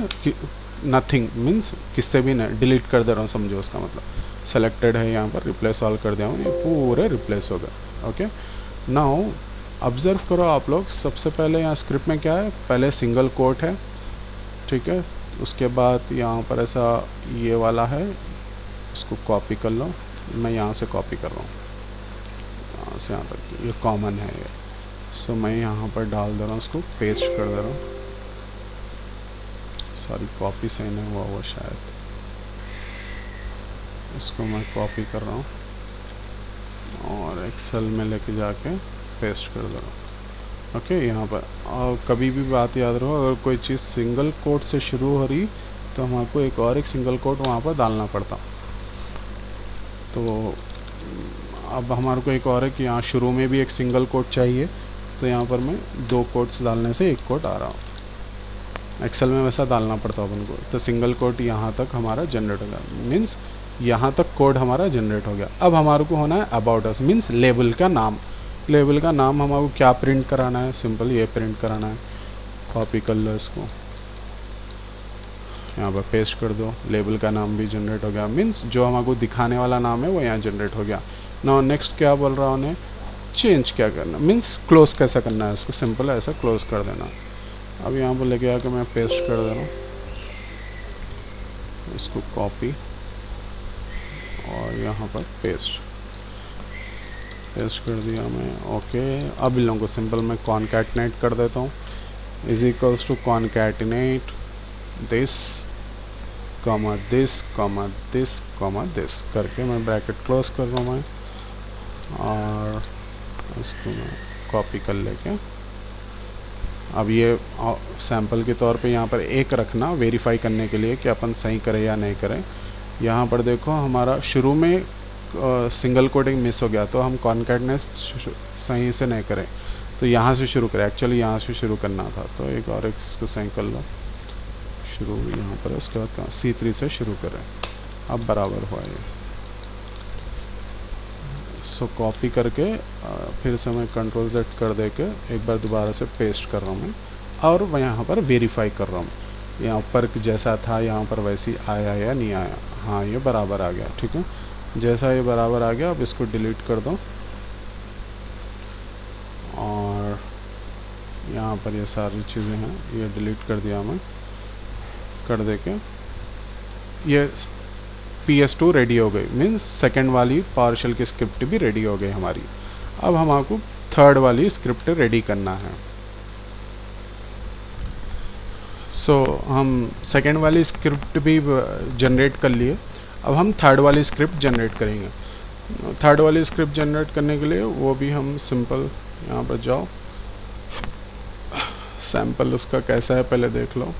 Speaker 1: नथिंग मीन्स किससे भी नहीं डिलीट कर दे रहा हूँ, समझो उसका मतलब। सेलेक्टेड है यहाँ पर, रिप्लेस ऑल कर दिया हूँ, ये पूरे रिप्लेस हो गए। ओके, नाउ ऑब्ज़र्व करो आप लोग, सबसे पहले यहाँ स्क्रिप्ट में क्या है, पहले सिंगल कोट है, ठीक है। उसके बाद यहाँ पर ऐसा ये वाला है, इसको कॉपी कर लो, मैं यहाँ से कॉपी कर रहा हूँ, यहाँ से यहाँ तक ये कॉमन है ये। सो मैं यहाँ पर डाल दे रहा हूँ, उसको पेस्ट कर दे रहा हूँ। सॉरी, कॉपी सही नहीं हुआ वो शायद, इसको मैं कॉपी कर रहा हूँ और एक्सेल में लेके जाके पेस्ट कर दे रहा हूँ। ओके, यहाँ पर और कभी भी बात याद रहो, अगर कोई चीज़ सिंगल कोट से शुरू हो रही तो हमको एक सिंगल कोट वहाँ पर डालना पड़ता। तो अब हमारे को एक और है कि यहाँ शुरू में भी एक सिंगल कोट चाहिए, तो यहाँ पर मैं 2 कोट्स डालने से 1 कोट आ रहा हूँ। एक्सेल में वैसा डालना पड़ता अपन को। तो सिंगल कोट यहाँ तक हमारा जनरेट हो गया, मीन्स यहाँ तक कोड हमारा जनरेट हो गया। अब हमारे को होना है अबाउट अस, मीन्स लेबल का नाम। लेबल का नाम हमारे को क्या प्रिंट कराना है, सिंपल ये प्रिंट कराना है। कॉपी कर लो इसको, यहाँ पर पेस्ट कर दो, लेबल का नाम भी जनरेट हो गया, मीन्स जो हमारे को दिखाने वाला नाम है वो यहाँ जनरेट हो गया। नाउ नेक्स्ट क्या बोल रहा हूँ, उन्हें चेंज क्या करना, मीन्स क्लोज कैसा करना है इसको, सिंपल है ऐसा क्लोज कर देना। अब यहाँ पर लेके आके मैं पेस्ट कर दे रहा हूँ, इसको कॉपी और यहाँ पर पेस्ट कर दिया मैं। ओके, अब इन लोगों को सिंपल मैं कॉन्कैटिनेट कर देता हूँ, is equals to concatenate this comma this comma this comma this करके मैं ब्रैकेट क्लोज कर रहा हूँ मैं, और इसको मैं कॉपी कर लेके अब ये सैंपल के तौर पे यहाँ पर एक रखना वेरीफाई करने के लिए कि अपन सही करें या नहीं करें। यहाँ पर देखो हमारा शुरू में सिंगल कोडिंग मिस हो गया, तो हम कॉन्कैटनेट सही से नहीं करें, तो यहाँ से शुरू करें। एक्चुअली यहाँ से शुरू करना था, तो एक और इसको सही कर लो, शुरू यहाँ पर, उसके बाद C3 से शुरू करें। अब बराबर हुआ ये। सो कॉपी करके फिर से मैं Ctrl+Z कर दे के एक बार दोबारा से पेस्ट कर रहा हूँ मैं, और मैं यहाँ पर वेरीफाई कर रहा हूँ, यहाँ पर जैसा था यहाँ पर वैसे ही आया या नहीं आया। हाँ, ये बराबर आ गया, ठीक है। जैसा ये बराबर आ गया, अब इसको डिलीट कर दो, और यहाँ पर ये सारी चीज़ें हैं ये डिलीट कर दिया मैं, कर दे के ये PS2 रेडी हो गई, मीन्स सेकंड वाली पार्शल की स्क्रिप्ट भी रेडी हो गई हमारी। अब हमको थर्ड वाली स्क्रिप्ट रेडी करना है। सो हम सेकंड वाली स्क्रिप्ट भी जनरेट कर लिए, अब हम थर्ड वाली स्क्रिप्ट जनरेट करेंगे। थर्ड वाली स्क्रिप्ट जनरेट करने के लिए वो भी हम सिंपल यहाँ पर जाओ, सैम्पल उसका कैसा है पहले देख लो।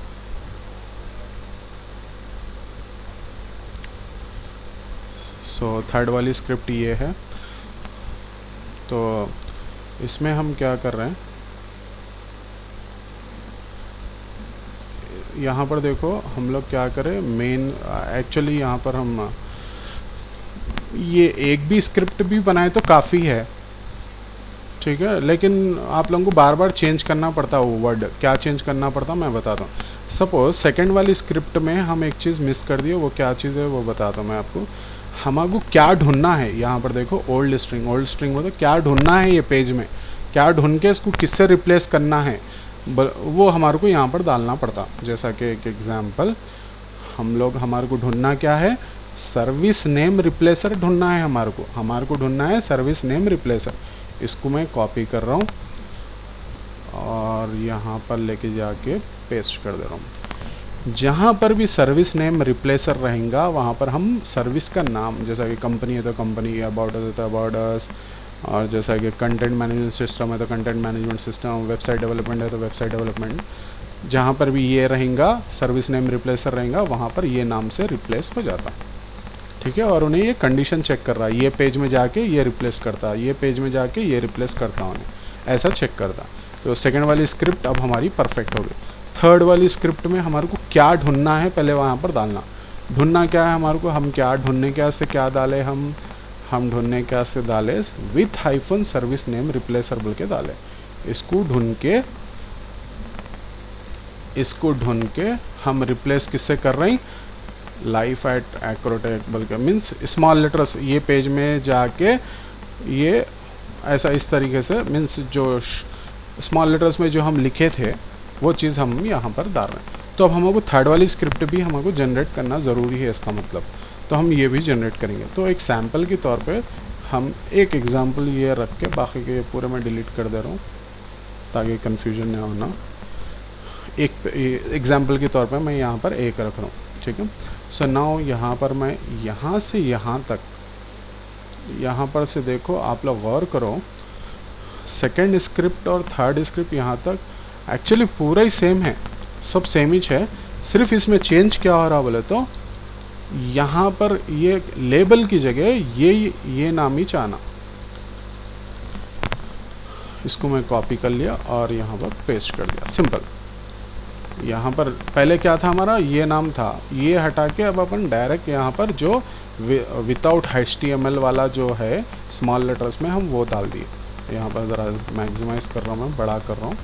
Speaker 1: सो थर्ड वाली स्क्रिप्ट ये है, तो इसमें हम क्या कर रहे हैं, यहाँ पर देखो हम लोग क्या करें, मेन एक्चुअली यहाँ पर हम ये एक भी स्क्रिप्ट भी बनाए तो काफ़ी है, ठीक है, लेकिन आप लोगों को बार बार चेंज करना पड़ता है वो वर्ड। क्या चेंज करना पड़ता मैं बताता हूँ। सपोज सेकंड वाली स्क्रिप्ट में हम एक चीज़ मिस कर दिए, वो क्या चीज़ है वो बताता हूँ मैं आपको। हमको क्या ढूंढना है, यहाँ पर देखो ओल्ड स्ट्रिंग मतलब क्या ढूंढना है ये पेज में, क्या ढूंढ के इसको किससे रिप्लेस करना है। वो हमारे को यहाँ पर डालना पड़ता। जैसा कि एक एग्जांपल हमारे को ढूंढना क्या है, सर्विस नेम रिप्लेसर ढूंढना है हमारे को ढूंढना है सर्विस नेम रिप्लेसर। इसको मैं कॉपी कर रहा हूँ और यहाँ पर लेके जाके पेस्ट कर दे रहा हूँ। जहाँ पर भी सर्विस नेम रिप्लेसर रहेगा वहाँ पर हम सर्विस का नाम, जैसा कि कंपनी है तो कंपनी, अबाउट अस है तो अबाउट अस, और जैसा कि कंटेंट मैनेजमेंट सिस्टम है तो content management system, website development है तो वेबसाइट डेवलपमेंट, जहाँ पर भी ये रहेगा सर्विस नेम रिप्लेसर रहेगा वहाँ पर ये नाम से रिप्लेस हो जाता। ठीक है, और उन्हें ये कंडीशन चेक कर रहा है, ये पेज में जाके ये रिप्लेस करता, ये पेज में जाके ये रिप्लेस करता, उन्हें ऐसा चेक करता। तो सेकंड वाली स्क्रिप्ट अब हमारी परफेक्ट हो गई। थर्ड वाली स्क्रिप्ट में हमारे को क्या ढूंढना है पहले वहाँ पर डालना। ढूंढना क्या है हमारे को, हम क्या ढूंढने क्या से क्या डाले, हम ढूंढने क्या से डाले with hyphen service name replacer बोल के डाले। इसको ढूंढ के हम रिप्लेस किससे कर रहे हैं, लाइफ एट एक्रोटेक बोल के, मीन्स स्मॉल लेटर्स, ये पेज में जाके ये ऐसा इस तरीके से, मीन्स जो स्मॉल लेटर्स में जो हम लिखे थे वो चीज़ हम यहाँ पर डाल रहे हैं। तो अब हमको थर्ड वाली स्क्रिप्ट भी हमको जनरेट करना ज़रूरी है इसका मतलब, तो हम ये भी जनरेट करेंगे। तो एक सैम्पल के तौर पे हम एक एग्जांपल ये रख के बाकी के पूरे मैं डिलीट कर दे रहा हूँ ताकि कन्फ्यूजन ना होना। एक एग्जांपल के तौर पे मैं यहाँ पर एक रख रहा हूँ, ठीक है। सो नाउ यहाँ पर मैं यहाँ से यहाँ तक, यहाँ पर से देखो आप लोग गौर करो, सेकेंड स्क्रिप्ट और थर्ड स्क्रिप्ट यहाँ तक एक्चुअली पूरा ही सेम है, सब सेम ही है। सिर्फ इसमें चेंज क्या हो रहा बोले तो यहाँ पर ये लेबल की जगह ये नाम ही चाहना। इसको मैं कॉपी कर लिया और यहाँ पर पेस्ट कर दिया, सिंपल। यहाँ पर पहले क्या था हमारा, ये नाम था, ये हटा के अब अपन डायरेक्ट यहाँ पर जो विदाउट HTML वाला जो है स्मॉल लेटर्स में हम वो डाल दिए। यहाँ पर ज़रा मैक्सिमाइज कर रहा हूँ, मैं बड़ा कर रहा हूँ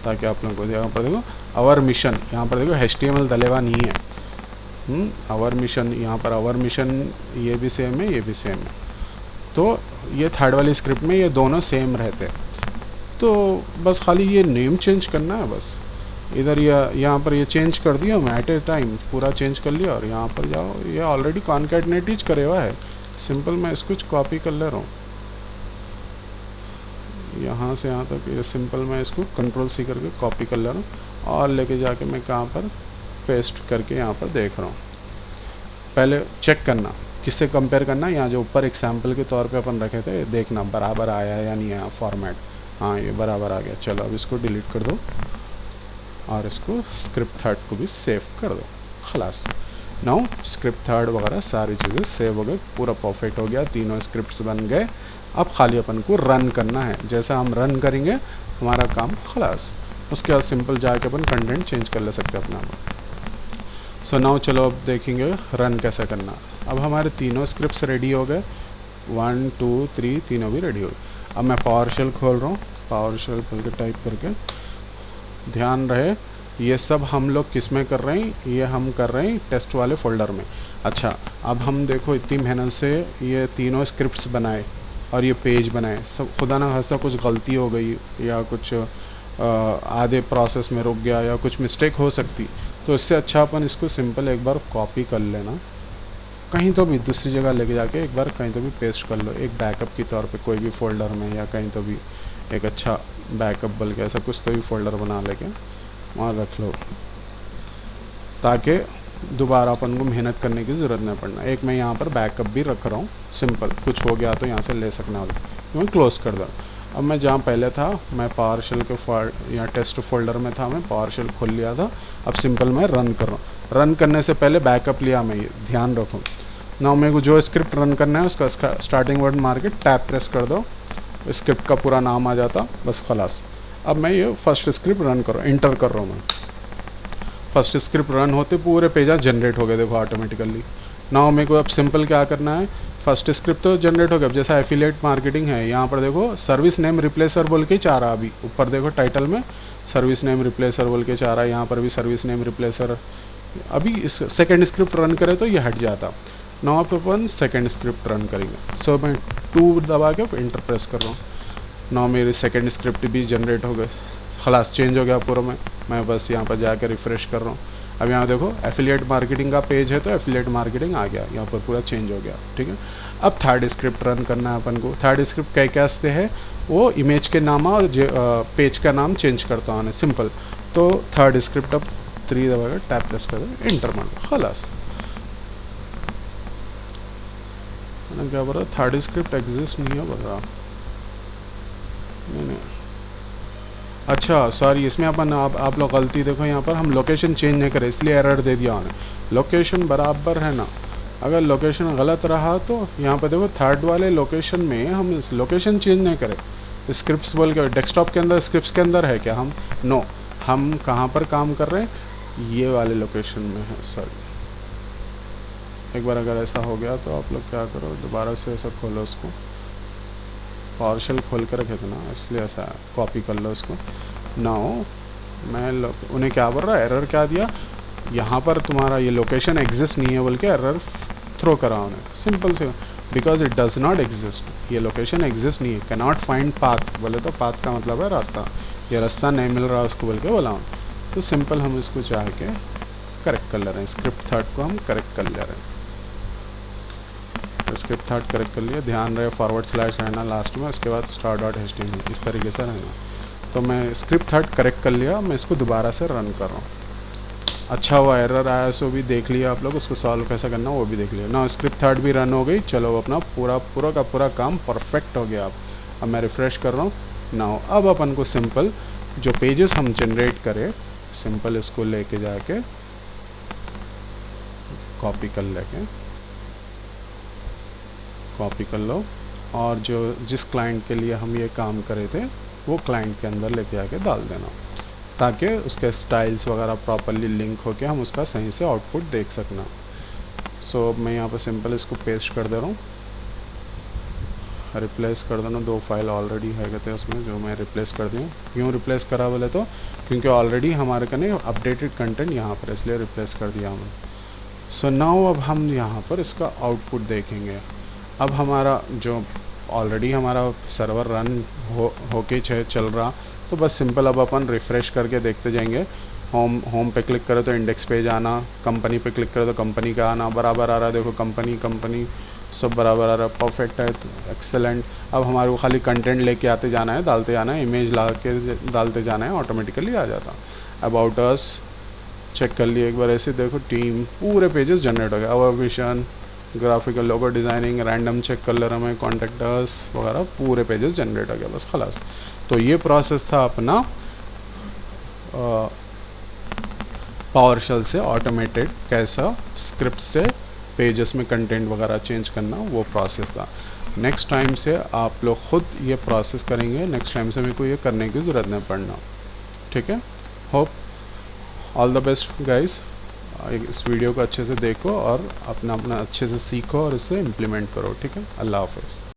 Speaker 1: ताकि आप लोगों को यहाँ पर देखो आवर मिशन, यहाँ पर देखो HTML डलेवा नहीं है। आवर मिशन, यहाँ पर आवर मिशन ये भी सेम है, ये भी सेम है। तो ये थर्ड वाली स्क्रिप्ट में ये दोनों सेम रहते, तो बस खाली ये नेम चेंज करना है बस। इधर यहाँ पर ये चेंज कर दिया मैं एट ए टाइम, पूरा चेंज कर लिया, और यहाँ पर जाओ ये ऑलरेडी कॉन्कैटनेट करे हुआ है, सिंपल मैं इसको कॉपी कर ले रहा हूँ यहाँ से यहाँ तक, ये सिंपल मैं इसको Ctrl+C करके कॉपी कर ले रहा हूँ और लेके जाके मैं कहाँ पर पेस्ट करके यहाँ पर देख रहा हूँ। पहले चेक करना, किससे कंपेयर करना, यहाँ जो ऊपर एग्जाम्पल के तौर पे अपन रखे थे, देखना बराबर आया या नहीं आया फॉर्मेट। हाँ ये बराबर आ गया, चलो अब इसको डिलीट कर दो और इसको स्क्रिप्ट थर्ड को भी सेव कर दो, खलास। नाउ स्क्रिप्ट थर्ड वगैरह सारी चीज़ें सेव हो गई, पूरा परफेक्ट हो गया, तीनों स्क्रिप्ट्स बन गए। अब खाली अपन को रन करना है, जैसा हम रन करेंगे हमारा काम खलास। उसके बाद सिंपल जाके अपन कंटेंट चेंज कर ले सकते हैं अपना। सो नाउ चलो अब देखेंगे रन कैसे करना। अब हमारे तीनों स्क्रिप्ट्स रेडी हो गए, 1 2 3 तीनों भी रेडी हो गए। अब मैं पावरशेल खोल रहा हूँ, पावरशेल खोल के टाइप करके, ध्यान रहे ये सब हम लोग किस में कर रहे हैं, ये हम कर रहे हैं टेस्ट वाले फोल्डर में। अच्छा अब हम देखो इतनी मेहनत से ये तीनों स्क्रिप्ट्स बनाए और ये पेज बनाए, सब खुदा ना खासा कुछ गलती हो गई या कुछ आधे प्रोसेस में रुक गया या कुछ मिस्टेक हो सकती, तो इससे अच्छा अपन इसको सिंपल एक बार कॉपी कर लेना, कहीं तो भी दूसरी जगह लेके जाके एक बार कहीं तो भी पेस्ट कर लो, एक बैकअप के तौर पे कोई भी फोल्डर में या कहीं तो भी एक अच्छा बैकअप बोल के ऐसा कुछ तो भी फोल्डर बना लेके वहाँ रख लो, ताकि दोबारा अपन को मेहनत करने की ज़रूरत नहीं पड़ना। एक मैं यहाँ पर बैकअप भी रख रहा हूँ, सिंपल कुछ हो गया तो यहाँ से ले सकना होगा, मैं क्लोज़ कर दूँ। अब मैं जहाँ पहले था मैं पावरशेल के या टेस्ट फोल्डर में था, मैं पावरशेल खोल लिया था, अब सिंपल मैं रन कर रहा हूँ। रन करने से पहले बैकअप लिया मैं, ये ध्यान रखो। ना मेरे को जो स्क्रिप्ट रन करना है उसका स्टार्टिंग वर्ड मार के टैब प्रेस कर दो, स्क्रिप्ट का पूरा नाम आ जाता, बस खलास। अब मैं ये फर्स्ट स्क्रिप्ट रन कर रहा हूँ, इंटर कर रहा हूँ मैं। फर्स्ट स्क्रिप्ट रन होते पूरे पेजा जनरेट हो गए, देखो ऑटोमेटिकली। नाउ मेरे को अब सिंपल क्या करना है, फर्स्ट स्क्रिप्ट तो जनरेट हो गया। अब जैसा एफिलिएट मार्केटिंग है, यहाँ पर देखो सर्विस नेम रिप्लेसर बोल के चाह रहा, अभी ऊपर देखो टाइटल में सर्विस नेम रिप्लेसर बोल के चाह रहा है, यहाँ पर भी सर्विस नेम रिप्लेसर। अभी इस सेकेंड स्क्रिप्ट रन करे तो ये हट जाता। नाउ आप अपन सेकेंड स्क्रिप्ट रन करेंगे, सो मैं 2 दबा के इंटर प्रेस कर रहा हूँ। नाउ मेरी सेकेंड स्क्रिप्ट भी जनरेट हो गए, खलास चेंज हो गया पूरा। मैं बस यहाँ पर जाकर रिफ़्रेश कर रहा हूँ। अब यहाँ देखो एफिलिएट मार्केटिंग का पेज है तो एफिलिएट मार्केटिंग आ गया, यहाँ पर पूरा चेंज हो गया। ठीक है, अब थर्ड स्क्रिप्ट रन करना है अपन को। थर्ड स्क्रिप्ट कैसे है, वो इमेज के नाम और पेज का नाम चेंज करता हूँ सिंपल। तो थर्ड स्क्रिप्ट अब 3 दबाकर टैप प्रेस कर दो, इंटर मार दो, खलास। मैंने क्या बोल रहा, थर्ड स्क्रिप्ट एग्जिस्ट नहीं है बोल रहा, नहीं। अच्छा सॉरी, इसमें अपन आप लोग गलती देखो, यहाँ पर हम लोकेशन चेंज नहीं करें इसलिए एरर दे दिया उन्हें। लोकेशन बराबर है ना, अगर लोकेशन गलत रहा तो यहाँ पर देखो थर्ड वाले लोकेशन में हम इस लोकेशन चेंज नहीं करें। स्क्रिप्ट्स बोल के डेस्कटॉप के अंदर स्क्रिप्ट्स के अंदर है क्या हम, नो, हम कहाँ पर काम कर रहे हैं, ये वाले लोकेशन में है। सॉरी, एक बार अगर ऐसा हो गया तो आप लोग क्या करो, दोबारा से ऐसा खोलो उसको, पावर्शल खोल कर रखे थे ना इसलिए ऐसा कॉपी कर लो उसको। नाउ मैं उन्हें क्या बोल रहा है, एरर क्या दिया, यहाँ पर तुम्हारा ये लोकेशन एग्जिस्ट नहीं है बोल के एरर थ्रो करा उन्हें, सिंपल से, because it does not exist, ये लोकेशन एग्जिस्ट नहीं है। कैन नॉट फाइंड पाथ, बोले तो पाथ का मतलब है रास्ता, ये रास्ता नहीं मिल रहा उसको बोल के बोला। तो सिंपल हम इसको चाह के करेक्ट कर ले रहे हैं, स्क्रिप्ट थर्ड को हम करेक्ट कर ले रहे हैं। स्क्रिप्ट थर्ड करेक्ट कर लिया, ध्यान रहे फॉरवर्ड स्लैश रहना लास्ट में, उसके बाद स्टार डॉट HTML इस तरीके से रहना। तो मैं स्क्रिप्ट थर्ड करेक्ट कर लिया, मैं इसको दोबारा से रन कर रहा हूँ। अच्छा हुआ एरर आया सो भी देख लिया आप लोग, उसको सॉल्व कैसे करना वो भी देख लिया ना। स्क्रिप्ट थर्ड भी रन हो गई, चलो अपना पूरा का पूरा काम परफेक्ट हो गया। अब मैं रिफ़्रेश कर रहा हूँ ना। अब अपन को सिंपल जो पेजेस हम जनरेट करें, सिंपल इसको लेके जाके कॉपी कर लो, और जो जिस क्लाइंट के लिए हम ये काम करे थे वो क्लाइंट के अंदर लेके आके डाल देना, ताकि उसके स्टाइल्स वगैरह प्रॉपरली लिंक होके हम उसका सही से आउटपुट देख सकना। सो मैं यहाँ पर सिंपल इसको पेस्ट कर दे रहा हूँ, रिप्लेस कर देना। 2 फाइल ऑलरेडी है थे उसमें जो मैं रिप्लेस कर दूँ। क्यों रिप्लेस करा बोले तो क्योंकि ऑलरेडी हमारे कने अपडेटेड कंटेंट यहाँ पर, इसलिए रिप्लेस कर दिया हमने। सो नाउ अब हम यहाँ पर इसका आउटपुट देखेंगे। अब हमारा जो ऑलरेडी हमारा सर्वर रन होके चल रहा, तो बस सिंपल अब अपन रिफ़्रेश करके देखते जाएंगे। होम पे क्लिक करो तो इंडेक्स पेज आना, कंपनी पे क्लिक करो तो कंपनी का आना, बराबर आ रहा है। देखो कंपनी सब बराबर आ रहा है, परफेक्ट है, एक्सेलेंट। अब हमारे को खाली कंटेंट लेके आते जाना है, डालते जाना है, इमेज ला के डालते जाना है, ऑटोमेटिकली आ जाता। अबाउट अस चेक कर लिए एक बार, ऐसे देखो टीम पूरे पेजेस जनरेट हो गए। Our vision, graphical, logo designing, random check कर ले रहा मैं, कॉन्टेक्टर्स वगैरह पूरे पेजेस जनरेट हो गया, बस खलास। तो ये प्रोसेस था अपना पावरशेल से ऑटोमेटेड कैसा स्क्रिप्ट से पेजेस में कंटेंट वगैरह चेंज करना, वो प्रोसेस था। नेक्स्ट टाइम से आप लोग खुद ये प्रोसेस करेंगे, नेक्स्ट टाइम से मेरे को ये करने की ज़रूरत नहीं पड़ना। ठीक है, hope all the best guys. इस वीडियो को अच्छे से देखो और अपना अच्छे से सीखो और इसे इम्प्लीमेंट करो। ठीक है, अल्लाह हाफ़िज़।